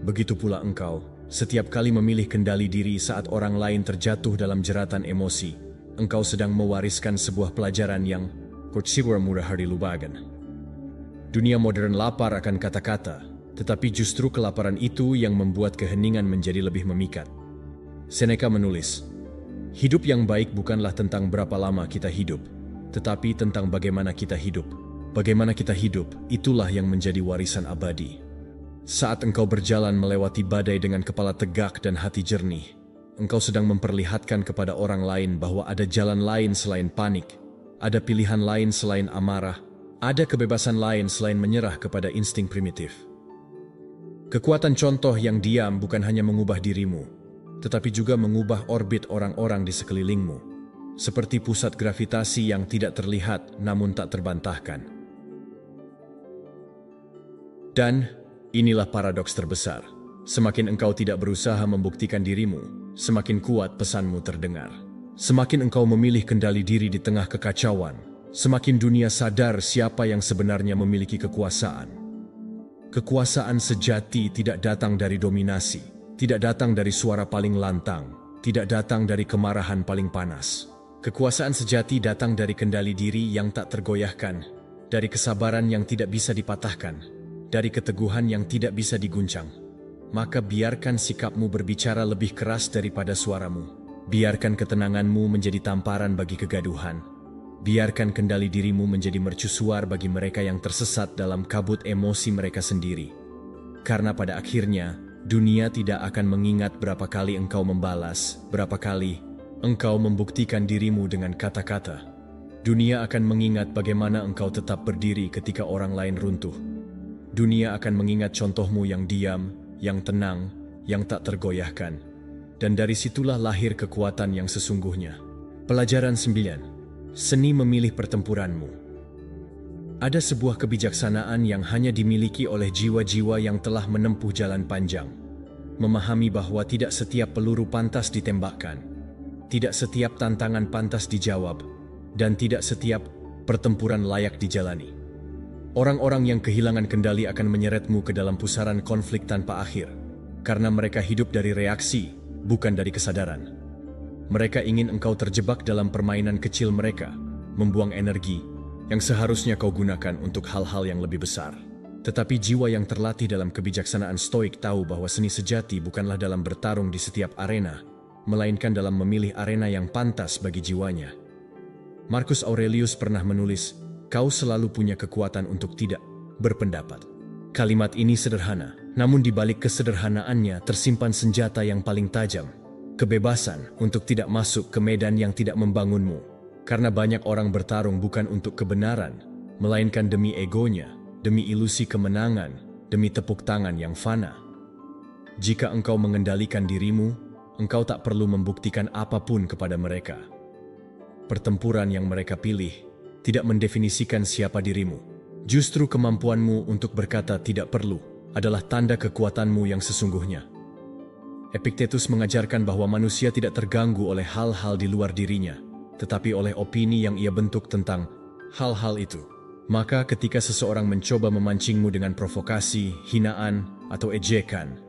Begitu pula engkau. Setiap kali memilih kendali diri saat orang lain terjatuh dalam jeratan emosi, engkau sedang mewariskan sebuah pelajaran yang kursiwar mudah dilupakan. Dunia modern lapar akan kata-kata, tetapi justru kelaparan itu yang membuat keheningan menjadi lebih memikat. Seneca menulis, hidup yang baik bukanlah tentang berapa lama kita hidup, tetapi tentang bagaimana kita hidup. Bagaimana kita hidup, itulah yang menjadi warisan abadi. Saat engkau berjalan melewati badai dengan kepala tegak dan hati jernih, engkau sedang memperlihatkan kepada orang lain bahwa ada jalan lain selain panik, ada pilihan lain selain amarah, ada kebebasan lain selain menyerah kepada insting primitif. Kekuatan contoh yang diam bukan hanya mengubah dirimu, tetapi juga mengubah orbit orang-orang di sekelilingmu, seperti pusat gravitasi yang tidak terlihat namun tak terbantahkan. Dan inilah paradoks terbesar. Semakin engkau tidak berusaha membuktikan dirimu, semakin kuat pesanmu terdengar. Semakin engkau memilih kendali diri di tengah kekacauan, semakin dunia sadar siapa yang sebenarnya memiliki kekuasaan. Kekuasaan sejati tidak datang dari dominasi, tidak datang dari suara paling lantang, tidak datang dari kemarahan paling panas. Kekuasaan sejati datang dari kendali diri yang tak tergoyahkan, dari kesabaran yang tidak bisa dipatahkan, dari keteguhan yang tidak bisa diguncang. Maka biarkan sikapmu berbicara lebih keras daripada suaramu. Biarkan ketenanganmu menjadi tamparan bagi kegaduhan. Biarkan kendali dirimu menjadi mercusuar bagi mereka yang tersesat dalam kabut emosi mereka sendiri. Karena pada akhirnya, dunia tidak akan mengingat berapa kali engkau membalas, berapa kali engkau membuktikan dirimu dengan kata-kata. Dunia akan mengingat bagaimana engkau tetap berdiri ketika orang lain runtuh. Dunia akan mengingat contohmu yang diam, yang tenang, yang tak tergoyahkan. Dan dari situlah lahir kekuatan yang sesungguhnya. Pelajaran 9. Seni memilih pertempuranmu. Ada sebuah kebijaksanaan yang hanya dimiliki oleh jiwa-jiwa yang telah menempuh jalan panjang. Memahami bahwa tidak setiap peluru pantas ditembakkan, tidak setiap tantangan pantas dijawab, dan tidak setiap pertempuran layak dijalani. Orang-orang yang kehilangan kendali akan menyeretmu ke dalam pusaran konflik tanpa akhir, karena mereka hidup dari reaksi, bukan dari kesadaran. Mereka ingin engkau terjebak dalam permainan kecil mereka, membuang energi yang seharusnya kau gunakan untuk hal-hal yang lebih besar. Tetapi jiwa yang terlatih dalam kebijaksanaan stoik tahu bahwa seni sejati bukanlah dalam bertarung di setiap arena, melainkan dalam memilih arena yang pantas bagi jiwanya. Marcus Aurelius pernah menulis, "Kau selalu punya kekuatan untuk tidak berpendapat." Kalimat ini sederhana, namun di balik kesederhanaannya tersimpan senjata yang paling tajam. Kebebasan untuk tidak masuk ke medan yang tidak membangunmu. Karena banyak orang bertarung bukan untuk kebenaran, melainkan demi egonya, demi ilusi kemenangan, demi tepuk tangan yang fana. Jika engkau mengendalikan dirimu, engkau tak perlu membuktikan apapun kepada mereka. pertempuran yang mereka pilih tidak mendefinisikan siapa dirimu. Justru kemampuanmu untuk berkata tidak perlu adalah tanda kekuatanmu yang sesungguhnya. Epictetus mengajarkan bahwa manusia tidak terganggu oleh hal-hal di luar dirinya, tetapi oleh opini yang ia bentuk tentang hal-hal itu. Maka ketika seseorang mencoba memancingmu dengan provokasi, hinaan, atau ejekan,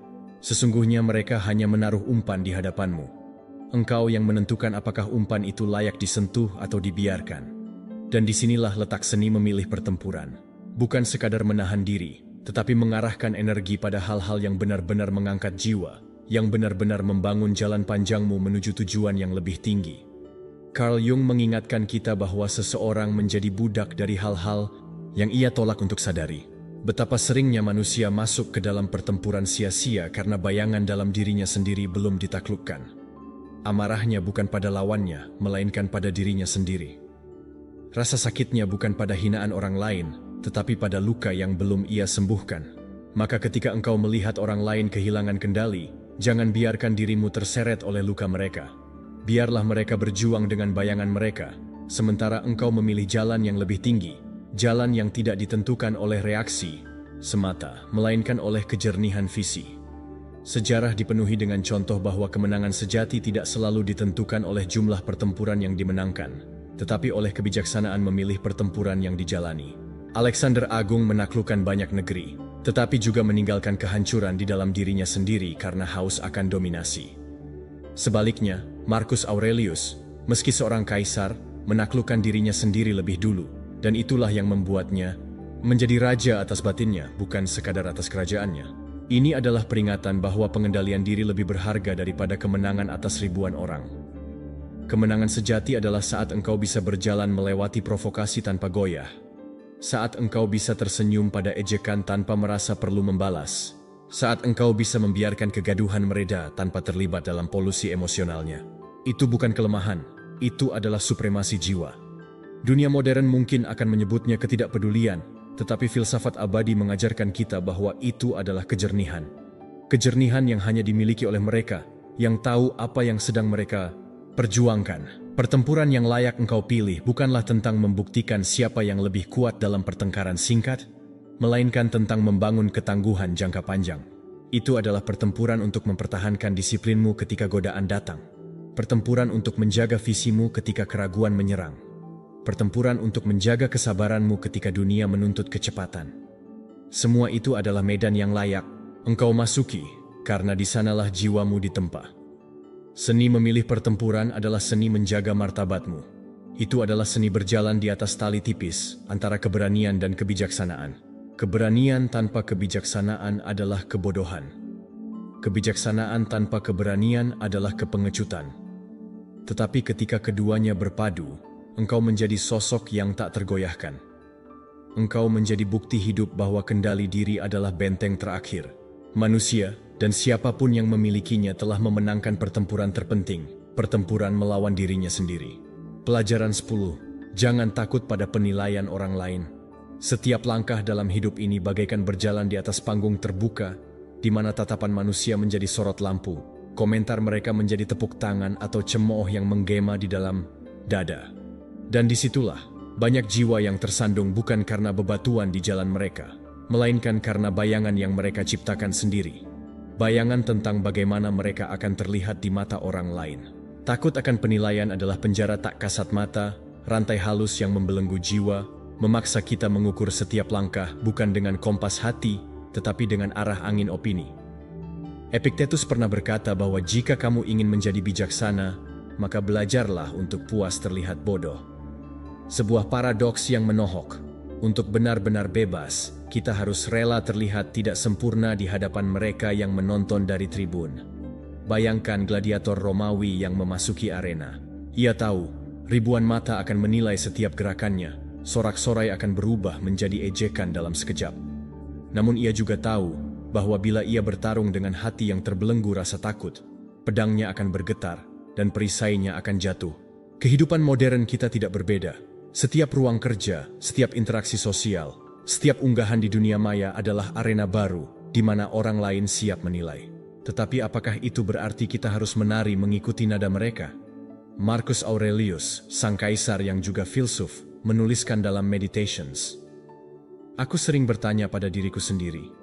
sesungguhnya mereka hanya menaruh umpan di hadapanmu. Engkau yang menentukan apakah umpan itu layak disentuh atau dibiarkan. Dan disinilah letak seni memilih pertempuran. Bukan sekadar menahan diri, tetapi mengarahkan energi pada hal-hal yang benar-benar mengangkat jiwa, yang benar-benar membangun jalan panjangmu menuju tujuan yang lebih tinggi. Carl Jung mengingatkan kita bahwa seseorang menjadi budak dari hal-hal yang ia tolak untuk sadari. Betapa seringnya manusia masuk ke dalam pertempuran sia-sia karena bayangan dalam dirinya sendiri belum ditaklukkan. Amarahnya bukan pada lawannya, melainkan pada dirinya sendiri. Rasa sakitnya bukan pada hinaan orang lain, tetapi pada luka yang belum ia sembuhkan. Maka ketika engkau melihat orang lain kehilangan kendali, jangan biarkan dirimu terseret oleh luka mereka. Biarlah mereka berjuang dengan bayangan mereka, sementara engkau memilih jalan yang lebih tinggi, jalan yang tidak ditentukan oleh reaksi semata, melainkan oleh kejernihan visi. Sejarah dipenuhi dengan contoh bahwa kemenangan sejati tidak selalu ditentukan oleh jumlah pertempuran yang dimenangkan, tetapi oleh kebijaksanaan memilih pertempuran yang dijalani. Alexander Agung menaklukkan banyak negeri, tetapi juga meninggalkan kehancuran di dalam dirinya sendiri karena haus akan dominasi. Sebaliknya, Marcus Aurelius, meski seorang kaisar, menaklukkan dirinya sendiri lebih dulu, dan itulah yang membuatnya menjadi raja atas batinnya, bukan sekadar atas kerajaannya. Ini adalah peringatan bahwa pengendalian diri lebih berharga daripada kemenangan atas ribuan orang. Kemenangan sejati adalah saat engkau bisa berjalan melewati provokasi tanpa goyah. Saat engkau bisa tersenyum pada ejekan tanpa merasa perlu membalas. Saat engkau bisa membiarkan kegaduhan mereda tanpa terlibat dalam polusi emosionalnya. Itu bukan kelemahan, itu adalah supremasi jiwa. Dunia modern mungkin akan menyebutnya ketidakpedulian, tetapi filsafat abadi mengajarkan kita bahwa itu adalah kejernihan. Kejernihan yang hanya dimiliki oleh mereka, yang tahu apa yang sedang mereka perjuangkan. Pertempuran yang layak engkau pilih bukanlah tentang membuktikan siapa yang lebih kuat dalam pertengkaran singkat, melainkan tentang membangun ketangguhan jangka panjang. Itu adalah pertempuran untuk mempertahankan disiplinmu ketika godaan datang. Pertempuran untuk menjaga visimu ketika keraguan menyerang. Pertempuran untuk menjaga kesabaranmu ketika dunia menuntut kecepatan. Semua itu adalah medan yang layak engkau masuki, karena di sanalah jiwamu ditempa. Seni memilih pertempuran adalah seni menjaga martabatmu. Itu adalah seni berjalan di atas tali tipis antara keberanian dan kebijaksanaan. Keberanian tanpa kebijaksanaan adalah kebodohan. Kebijaksanaan tanpa keberanian adalah kepengecutan. Tetapi ketika keduanya berpadu, engkau menjadi sosok yang tak tergoyahkan. Engkau menjadi bukti hidup bahwa kendali diri adalah benteng terakhir. Manusia dan siapapun yang memilikinya telah memenangkan pertempuran terpenting, pertempuran melawan dirinya sendiri. Pelajaran 10. Jangan takut pada penilaian orang lain. Setiap langkah dalam hidup ini bagaikan berjalan di atas panggung terbuka, di mana tatapan manusia menjadi sorot lampu, komentar mereka menjadi tepuk tangan atau cemooh yang menggema di dalam dada. Dan disitulah banyak jiwa yang tersandung bukan karena bebatuan di jalan mereka, melainkan karena bayangan yang mereka ciptakan sendiri. Bayangan tentang bagaimana mereka akan terlihat di mata orang lain. Takut akan penilaian adalah penjara tak kasat mata, rantai halus yang membelenggu jiwa, memaksa kita mengukur setiap langkah bukan dengan kompas hati, tetapi dengan arah angin opini. Epictetus pernah berkata bahwa jika kamu ingin menjadi bijaksana, maka belajarlah untuk puas terlihat bodoh. Sebuah paradoks yang menohok. Untuk benar-benar bebas, kita harus rela terlihat tidak sempurna di hadapan mereka yang menonton dari tribun. Bayangkan gladiator Romawi yang memasuki arena. Ia tahu, ribuan mata akan menilai setiap gerakannya, sorak-sorai akan berubah menjadi ejekan dalam sekejap. Namun ia juga tahu bahwa bila ia bertarung dengan hati yang terbelenggu rasa takut, pedangnya akan bergetar dan perisainya akan jatuh. Kehidupan modern kita tidak berbeda. Setiap ruang kerja, setiap interaksi sosial, setiap unggahan di dunia maya adalah arena baru di mana orang lain siap menilai. Tetapi apakah itu berarti kita harus menari mengikuti nada mereka? Marcus Aurelius, sang kaisar yang juga filsuf, menuliskan dalam Meditations. Aku sering bertanya pada diriku sendiri,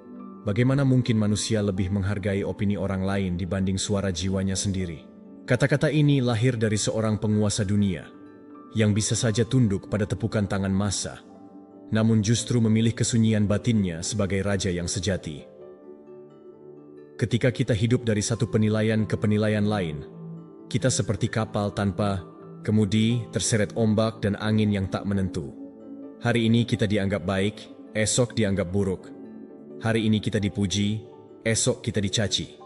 bagaimana mungkin manusia lebih menghargai opini orang lain dibanding suara jiwanya sendiri? Kata-kata ini lahir dari seorang penguasa dunia, yang bisa saja tunduk pada tepukan tangan massa, namun justru memilih kesunyian batinnya sebagai raja yang sejati. Ketika kita hidup dari satu penilaian ke penilaian lain, kita seperti kapal tanpa kemudi, terseret ombak dan angin yang tak menentu. Hari ini kita dianggap baik, esok dianggap buruk. Hari ini kita dipuji, esok kita dicaci.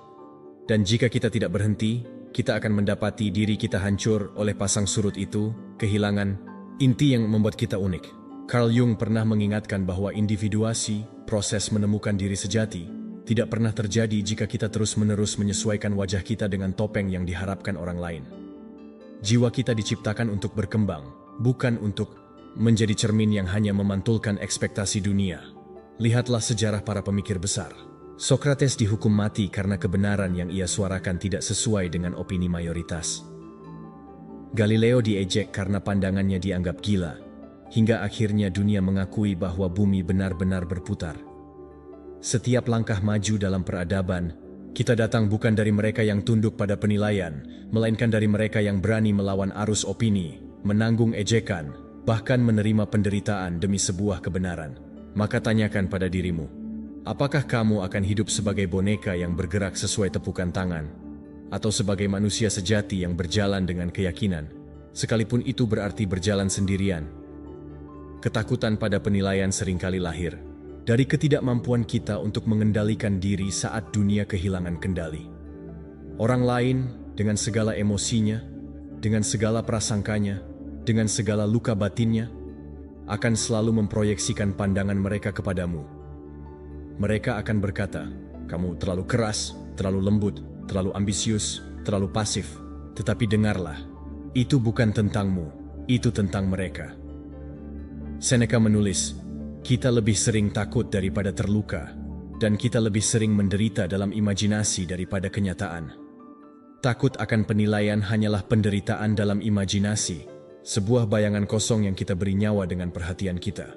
Dan jika kita tidak berhenti, kita akan mendapati diri kita hancur oleh pasang surut itu, kehilangan inti yang membuat kita unik. Carl Jung pernah mengingatkan bahwa individuasi, proses menemukan diri sejati, tidak pernah terjadi jika kita terus-menerus menyesuaikan wajah kita dengan topeng yang diharapkan orang lain. Jiwa kita diciptakan untuk berkembang, bukan untuk menjadi cermin yang hanya memantulkan ekspektasi dunia. Lihatlah sejarah para pemikir besar. Sokrates dihukum mati karena kebenaran yang ia suarakan tidak sesuai dengan opini mayoritas. Galileo diejek karena pandangannya dianggap gila, hingga akhirnya dunia mengakui bahwa bumi benar-benar berputar. Setiap langkah maju dalam peradaban, kita datang bukan dari mereka yang tunduk pada penilaian, melainkan dari mereka yang berani melawan arus opini, menanggung ejekan, bahkan menerima penderitaan demi sebuah kebenaran. Maka tanyakan pada dirimu, apakah kamu akan hidup sebagai boneka yang bergerak sesuai tepukan tangan, atau sebagai manusia sejati yang berjalan dengan keyakinan, sekalipun itu berarti berjalan sendirian? Ketakutan pada penilaian seringkali lahir dari ketidakmampuan kita untuk mengendalikan diri saat dunia kehilangan kendali. Orang lain dengan segala emosinya, dengan segala prasangkanya, dengan segala luka batinnya, akan selalu memproyeksikan pandangan mereka kepadamu. Mereka akan berkata, kamu terlalu keras, terlalu lembut, terlalu ambisius, terlalu pasif. Tetapi dengarlah, itu bukan tentangmu, itu tentang mereka. Seneca menulis, kita lebih sering takut daripada terluka, dan kita lebih sering menderita dalam imajinasi daripada kenyataan. Takut akan penilaian hanyalah penderitaan dalam imajinasi, sebuah bayangan kosong yang kita beri nyawa dengan perhatian kita.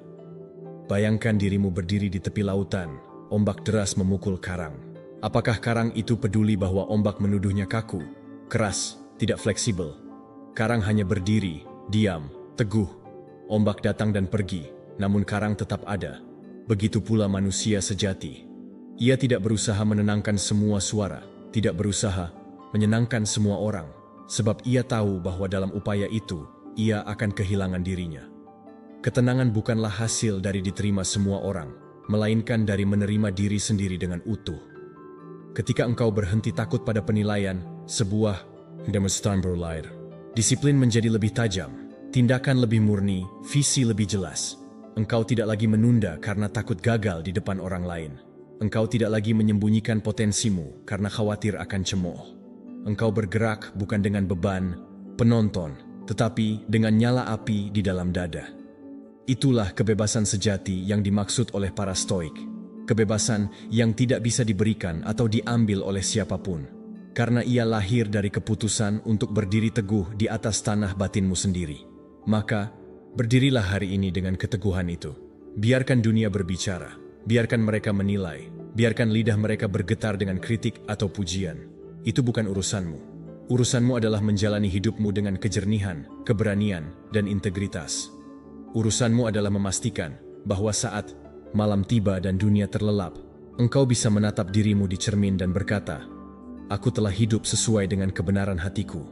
Bayangkan dirimu berdiri di tepi lautan, ombak deras memukul karang. Apakah karang itu peduli bahwa ombak menuduhnya kaku, keras, tidak fleksibel? Karang hanya berdiri, diam, teguh. Ombak datang dan pergi, namun karang tetap ada. Begitu pula manusia sejati. Ia tidak berusaha menenangkan semua suara, tidak berusaha menyenangkan semua orang, sebab ia tahu bahwa dalam upaya itu, ia akan kehilangan dirinya. Ketenangan bukanlah hasil dari diterima semua orang, melainkan dari menerima diri sendiri dengan utuh. Ketika engkau berhenti takut pada penilaian, sebuah disiplin menjadi lebih tajam, tindakan lebih murni, visi lebih jelas. Engkau tidak lagi menunda karena takut gagal di depan orang lain. Engkau tidak lagi menyembunyikan potensimu karena khawatir akan cemooh. Engkau bergerak bukan dengan beban, penonton, tetapi dengan nyala api di dalam dada. Itulah kebebasan sejati yang dimaksud oleh para Stoik. Kebebasan yang tidak bisa diberikan atau diambil oleh siapapun, karena ia lahir dari keputusan untuk berdiri teguh di atas tanah batinmu sendiri. Maka, berdirilah hari ini dengan keteguhan itu. Biarkan dunia berbicara, biarkan mereka menilai, biarkan lidah mereka bergetar dengan kritik atau pujian. Itu bukan urusanmu. Urusanmu adalah menjalani hidupmu dengan kejernihan, keberanian, dan integritas. Urusanmu adalah memastikan bahwa saat malam tiba dan dunia terlelap, engkau bisa menatap dirimu di cermin dan berkata, "Aku telah hidup sesuai dengan kebenaran hatiku."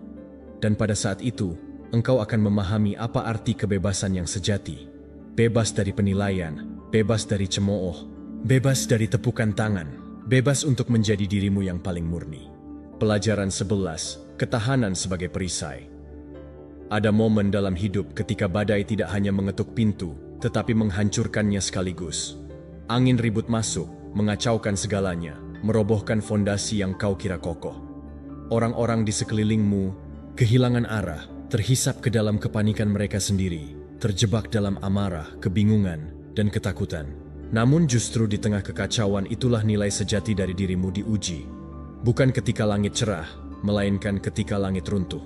Dan pada saat itu, engkau akan memahami apa arti kebebasan yang sejati. Bebas dari penilaian, bebas dari cemooh, bebas dari tepukan tangan, bebas untuk menjadi dirimu yang paling murni. Pelajaran 11, ketahanan sebagai perisai. Ada momen dalam hidup ketika badai tidak hanya mengetuk pintu, tetapi menghancurkannya sekaligus. Angin ribut masuk, mengacaukan segalanya, merobohkan fondasi yang kau kira kokoh. Orang-orang di sekelilingmu kehilangan arah, terhisap ke dalam kepanikan mereka sendiri, terjebak dalam amarah, kebingungan, dan ketakutan. Namun justru di tengah kekacauan itulah nilai sejati dari dirimu diuji. Bukan ketika langit cerah, melainkan ketika langit runtuh.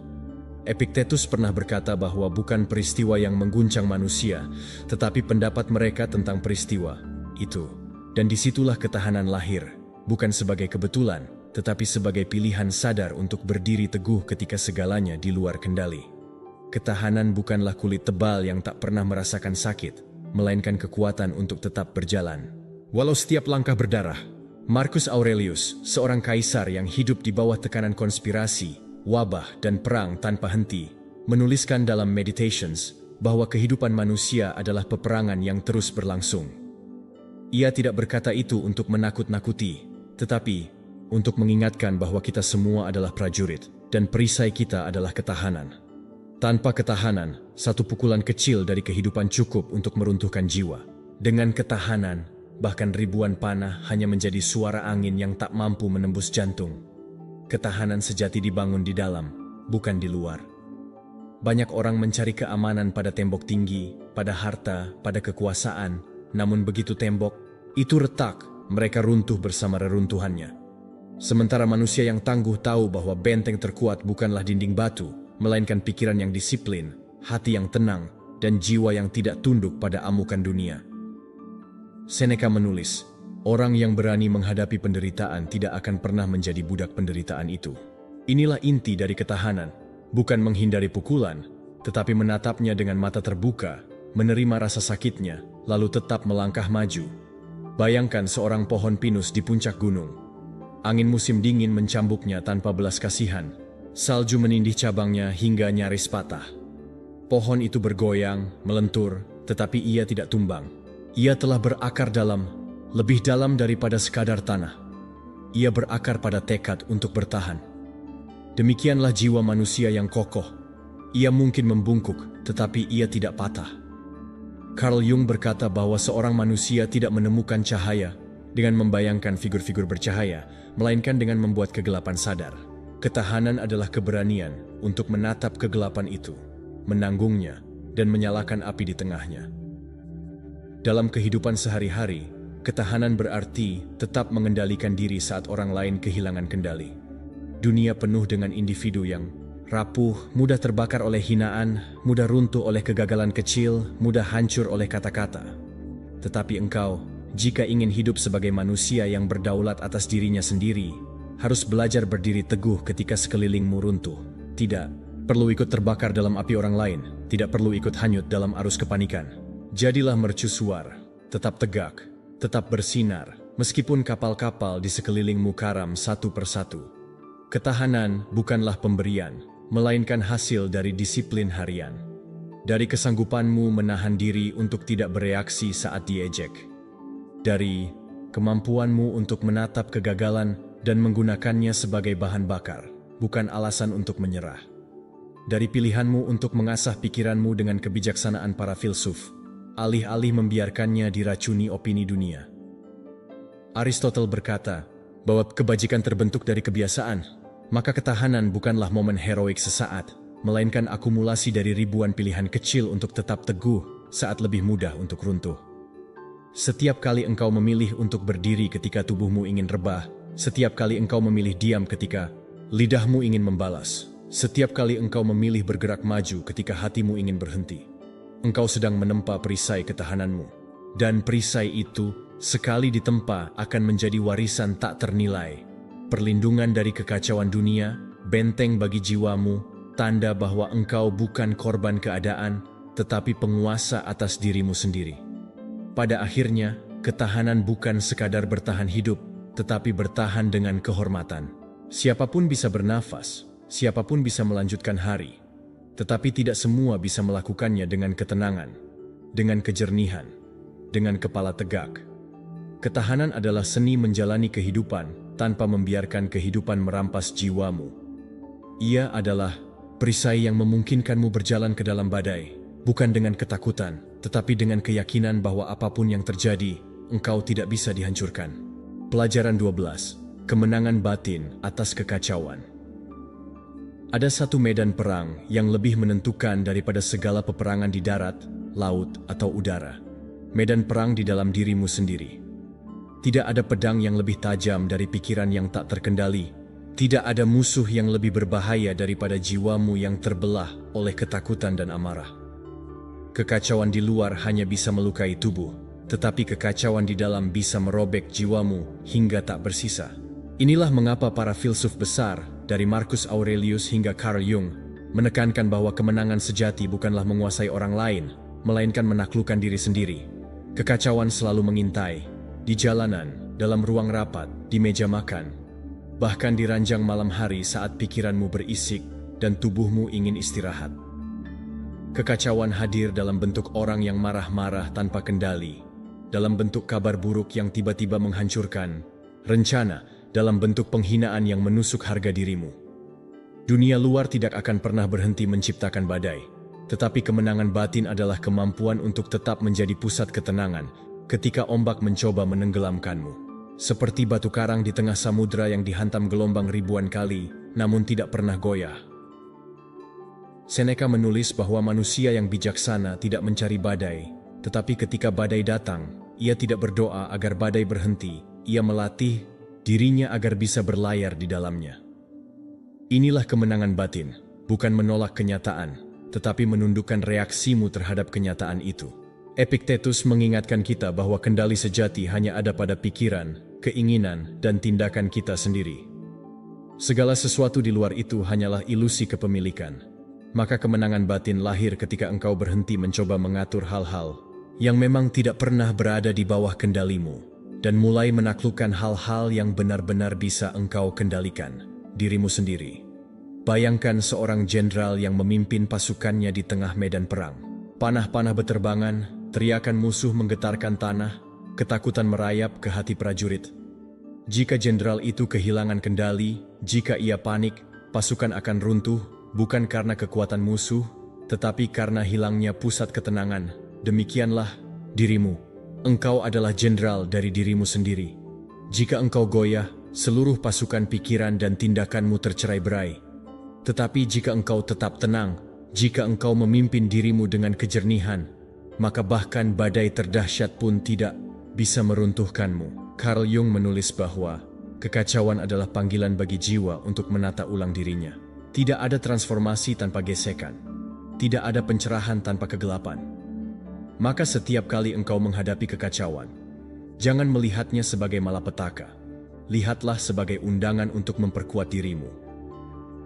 Epictetus pernah berkata bahwa bukan peristiwa yang mengguncang manusia, tetapi pendapat mereka tentang peristiwa itu. Dan disitulah ketahanan lahir, bukan sebagai kebetulan, tetapi sebagai pilihan sadar untuk berdiri teguh ketika segalanya di luar kendali. Ketahanan bukanlah kulit tebal yang tak pernah merasakan sakit, melainkan kekuatan untuk tetap berjalan. Walau setiap langkah berdarah, Marcus Aurelius, seorang kaisar yang hidup di bawah tekanan konspirasi, wabah, dan perang tanpa henti, menuliskan dalam Meditations bahwa kehidupan manusia adalah peperangan yang terus berlangsung. Ia tidak berkata itu untuk menakut-nakuti, tetapi untuk mengingatkan bahwa kita semua adalah prajurit, dan perisai kita adalah ketahanan. Tanpa ketahanan, satu pukulan kecil dari kehidupan cukup untuk meruntuhkan jiwa. Dengan ketahanan, bahkan ribuan panah hanya menjadi suara angin yang tak mampu menembus jantung. Ketahanan sejati dibangun di dalam, bukan di luar. Banyak orang mencari keamanan pada tembok tinggi, pada harta, pada kekuasaan. Namun begitu tembok itu retak, mereka runtuh bersama reruntuhannya. Sementara manusia yang tangguh tahu bahwa benteng terkuat bukanlah dinding batu, melainkan pikiran yang disiplin, hati yang tenang, dan jiwa yang tidak tunduk pada amukan dunia. Seneca menulis, orang yang berani menghadapi penderitaan tidak akan pernah menjadi budak penderitaan itu. Inilah inti dari ketahanan, bukan menghindari pukulan, tetapi menatapnya dengan mata terbuka, menerima rasa sakitnya, lalu tetap melangkah maju. Bayangkan seorang pohon pinus di puncak gunung. Angin musim dingin mencambuknya tanpa belas kasihan. Salju menindih cabangnya hingga nyaris patah. Pohon itu bergoyang, melentur, tetapi ia tidak tumbang. Ia telah berakar dalam, lebih dalam daripada sekadar tanah. Ia berakar pada tekad untuk bertahan. Demikianlah jiwa manusia yang kokoh. Ia mungkin membungkuk, tetapi ia tidak patah. Carl Jung berkata bahwa seorang manusia tidak menemukan cahaya dengan membayangkan figur-figur bercahaya, melainkan dengan membuat kegelapan sadar. Ketahanan adalah keberanian untuk menatap kegelapan itu, menanggungnya, dan menyalakan api di tengahnya. Dalam kehidupan sehari-hari, ketahanan berarti tetap mengendalikan diri saat orang lain kehilangan kendali. Dunia penuh dengan individu yang rapuh, mudah terbakar oleh hinaan, mudah runtuh oleh kegagalan kecil, mudah hancur oleh kata-kata. Tetapi engkau, jika ingin hidup sebagai manusia yang berdaulat atas dirinya sendiri, harus belajar berdiri teguh ketika sekelilingmu runtuh. Tidak perlu ikut terbakar dalam api orang lain, tidak perlu ikut hanyut dalam arus kepanikan. Jadilah mercusuar, tetap tegak, tetap bersinar, meskipun kapal-kapal di sekelilingmu karam satu persatu. Ketahanan bukanlah pemberian, melainkan hasil dari disiplin harian. Dari kesanggupanmu menahan diri untuk tidak bereaksi saat diejek. Dari kemampuanmu untuk menatap kegagalan dan menggunakannya sebagai bahan bakar, bukan alasan untuk menyerah. Dari pilihanmu untuk mengasah pikiranmu dengan kebijaksanaan para filsuf, alih-alih membiarkannya diracuni opini dunia. Aristotle berkata bahwa kebajikan terbentuk dari kebiasaan, maka ketahanan bukanlah momen heroik sesaat, melainkan akumulasi dari ribuan pilihan kecil untuk tetap teguh saat lebih mudah untuk runtuh. Setiap kali engkau memilih untuk berdiri ketika tubuhmu ingin rebah, setiap kali engkau memilih diam ketika lidahmu ingin membalas, setiap kali engkau memilih bergerak maju ketika hatimu ingin berhenti, engkau sedang menempa perisai ketahananmu. Dan perisai itu, sekali ditempa, akan menjadi warisan tak ternilai. Perlindungan dari kekacauan dunia, benteng bagi jiwamu, tanda bahwa engkau bukan korban keadaan, tetapi penguasa atas dirimu sendiri. Pada akhirnya, ketahanan bukan sekadar bertahan hidup, tetapi bertahan dengan kehormatan. Siapapun bisa bernafas, siapapun bisa melanjutkan hari, tetapi tidak semua bisa melakukannya dengan ketenangan, dengan kejernihan, dengan kepala tegak. Ketahanan adalah seni menjalani kehidupan tanpa membiarkan kehidupan merampas jiwamu. Ia adalah perisai yang memungkinkanmu berjalan ke dalam badai, bukan dengan ketakutan, tetapi dengan keyakinan bahwa apapun yang terjadi, engkau tidak bisa dihancurkan. Pelajaran 12. Kemenangan batin atas kekacauan. Ada satu medan perang yang lebih menentukan daripada segala peperangan di darat, laut, atau udara. Medan perang di dalam dirimu sendiri. Tidak ada pedang yang lebih tajam dari pikiran yang tak terkendali. Tidak ada musuh yang lebih berbahaya daripada jiwamu yang terbelah oleh ketakutan dan amarah. Kekacauan di luar hanya bisa melukai tubuh, tetapi kekacauan di dalam bisa merobek jiwamu hingga tak bersisa. Inilah mengapa para filsuf besar, dari Marcus Aurelius hingga Carl Jung, menekankan bahwa kemenangan sejati bukanlah menguasai orang lain, melainkan menaklukkan diri sendiri. Kekacauan selalu mengintai, di jalanan, dalam ruang rapat, di meja makan, bahkan di ranjang malam hari saat pikiranmu berisik dan tubuhmu ingin istirahat. Kekacauan hadir dalam bentuk orang yang marah-marah tanpa kendali, dalam bentuk kabar buruk yang tiba-tiba menghancurkan, rencana dalam bentuk penghinaan yang menusuk harga dirimu. Dunia luar tidak akan pernah berhenti menciptakan badai, tetapi kemenangan batin adalah kemampuan untuk tetap menjadi pusat ketenangan ketika ombak mencoba menenggelamkanmu. Seperti batu karang di tengah samudra yang dihantam gelombang ribuan kali, namun tidak pernah goyah. Seneca menulis bahwa manusia yang bijaksana tidak mencari badai, tetapi ketika badai datang, ia tidak berdoa agar badai berhenti, ia melatih dirinya agar bisa berlayar di dalamnya. Inilah kemenangan batin, bukan menolak kenyataan, tetapi menundukkan reaksimu terhadap kenyataan itu. Epictetus mengingatkan kita bahwa kendali sejati hanya ada pada pikiran, keinginan, dan tindakan kita sendiri. Segala sesuatu di luar itu hanyalah ilusi kepemilikan. Maka kemenangan batin lahir ketika engkau berhenti mencoba mengatur hal-hal yang memang tidak pernah berada di bawah kendalimu, dan mulai menaklukkan hal-hal yang benar-benar bisa engkau kendalikan, dirimu sendiri. Bayangkan seorang jenderal yang memimpin pasukannya di tengah medan perang. Panah-panah beterbangan, teriakan musuh menggetarkan tanah, ketakutan merayap ke hati prajurit. Jika jenderal itu kehilangan kendali, jika ia panik, pasukan akan runtuh, bukan karena kekuatan musuh, tetapi karena hilangnya pusat ketenangan. Demikianlah dirimu. Engkau adalah jenderal dari dirimu sendiri. Jika engkau goyah, seluruh pasukan pikiran dan tindakanmu tercerai-berai. Tetapi jika engkau tetap tenang, jika engkau memimpin dirimu dengan kejernihan, maka bahkan badai terdahsyat pun tidak bisa meruntuhkanmu. Carl Jung menulis bahwa kekacauan adalah panggilan bagi jiwa untuk menata ulang dirinya. Tidak ada transformasi tanpa gesekan. Tidak ada pencerahan tanpa kegelapan. Maka setiap kali engkau menghadapi kekacauan, jangan melihatnya sebagai malapetaka. Lihatlah sebagai undangan untuk memperkuat dirimu.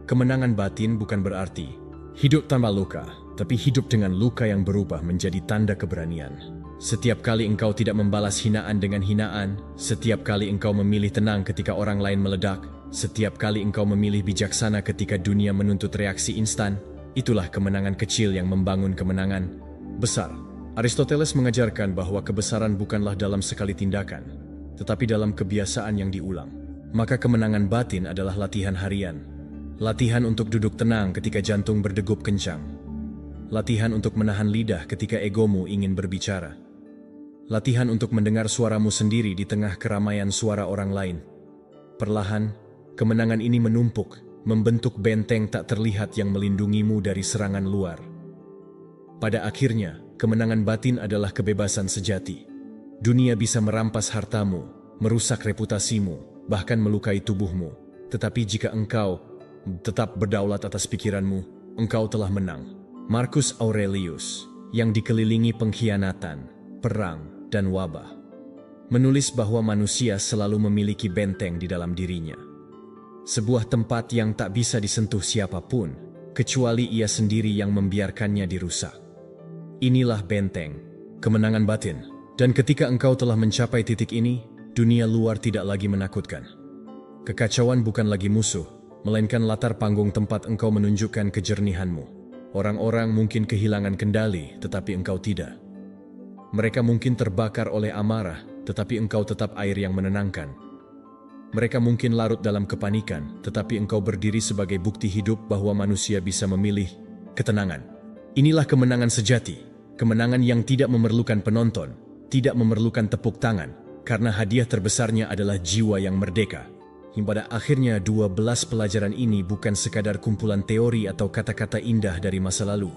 Kemenangan batin bukan berarti hidup tanpa luka, tapi hidup dengan luka yang berubah menjadi tanda keberanian. Setiap kali engkau tidak membalas hinaan dengan hinaan, setiap kali engkau memilih tenang ketika orang lain meledak, setiap kali engkau memilih bijaksana ketika dunia menuntut reaksi instan, itulah kemenangan kecil yang membangun kemenangan besar. Aristoteles mengajarkan bahwa kebesaran bukanlah dalam sekali tindakan, tetapi dalam kebiasaan yang diulang. Maka kemenangan batin adalah latihan harian. Latihan untuk duduk tenang ketika jantung berdegup kencang. Latihan untuk menahan lidah ketika egomu ingin berbicara. Latihan untuk mendengar suaramu sendiri di tengah keramaian suara orang lain. Perlahan, kemenangan ini menumpuk, membentuk benteng tak terlihat yang melindungimu dari serangan luar. Pada akhirnya, kemenangan batin adalah kebebasan sejati. Dunia bisa merampas hartamu, merusak reputasimu, bahkan melukai tubuhmu. Tetapi jika engkau tetap berdaulat atas pikiranmu, engkau telah menang. Marcus Aurelius, yang dikelilingi pengkhianatan, perang, dan wabah, menulis bahwa manusia selalu memiliki benteng di dalam dirinya. Sebuah tempat yang tak bisa disentuh siapapun, kecuali ia sendiri yang membiarkannya dirusak. Inilah benteng, kemenangan batin. Dan ketika engkau telah mencapai titik ini, dunia luar tidak lagi menakutkan. Kekacauan bukan lagi musuh, melainkan latar panggung tempat engkau menunjukkan kejernihanmu. Orang-orang mungkin kehilangan kendali, tetapi engkau tidak. Mereka mungkin terbakar oleh amarah, tetapi engkau tetap air yang menenangkan. Mereka mungkin larut dalam kepanikan, tetapi engkau berdiri sebagai bukti hidup bahwa manusia bisa memilih ketenangan. Inilah kemenangan sejati, kemenangan yang tidak memerlukan penonton, tidak memerlukan tepuk tangan, karena hadiah terbesarnya adalah jiwa yang merdeka. Pada akhirnya 12 pelajaran ini bukan sekadar kumpulan teori atau kata-kata indah dari masa lalu.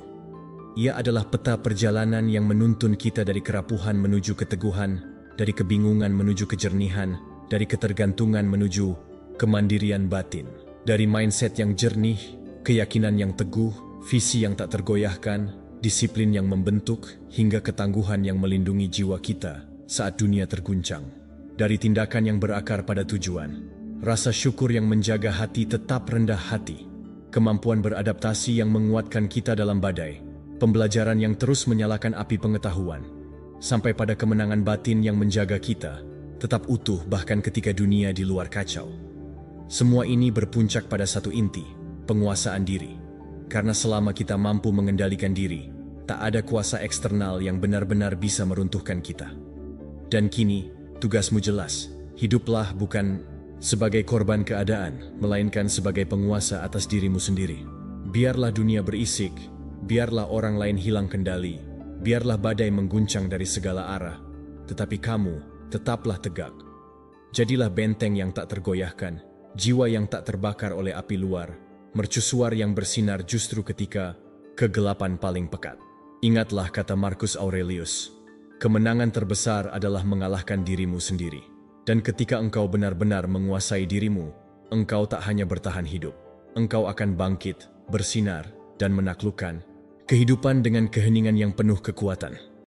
Ia adalah peta perjalanan yang menuntun kita dari kerapuhan menuju keteguhan, dari kebingungan menuju kejernihan, dari ketergantungan menuju kemandirian batin. Dari mindset yang jernih, keyakinan yang teguh, visi yang tak tergoyahkan, disiplin yang membentuk, hingga ketangguhan yang melindungi jiwa kita saat dunia terguncang. Dari tindakan yang berakar pada tujuan, rasa syukur yang menjaga hati tetap rendah hati, kemampuan beradaptasi yang menguatkan kita dalam badai, pembelajaran yang terus menyalakan api pengetahuan, sampai pada kemenangan batin yang menjaga kita tetap utuh bahkan ketika dunia di luar kacau. Semua ini berpuncak pada satu inti, penguasaan diri. Karena selama kita mampu mengendalikan diri, tak ada kuasa eksternal yang benar-benar bisa meruntuhkan kita. Dan kini, tugasmu jelas, hiduplah bukan sebagai korban keadaan, melainkan sebagai penguasa atas dirimu sendiri. Biarlah dunia berisik, biarlah orang lain hilang kendali, biarlah badai mengguncang dari segala arah, tetapi kamu tetaplah tegak. Jadilah benteng yang tak tergoyahkan, jiwa yang tak terbakar oleh api luar, mercusuar yang bersinar justru ketika kegelapan paling pekat. Ingatlah kata Marcus Aurelius, kemenangan terbesar adalah mengalahkan dirimu sendiri. Dan ketika engkau benar-benar menguasai dirimu, engkau tak hanya bertahan hidup, engkau akan bangkit, bersinar, dan menaklukkan kehidupan dengan keheningan yang penuh kekuatan.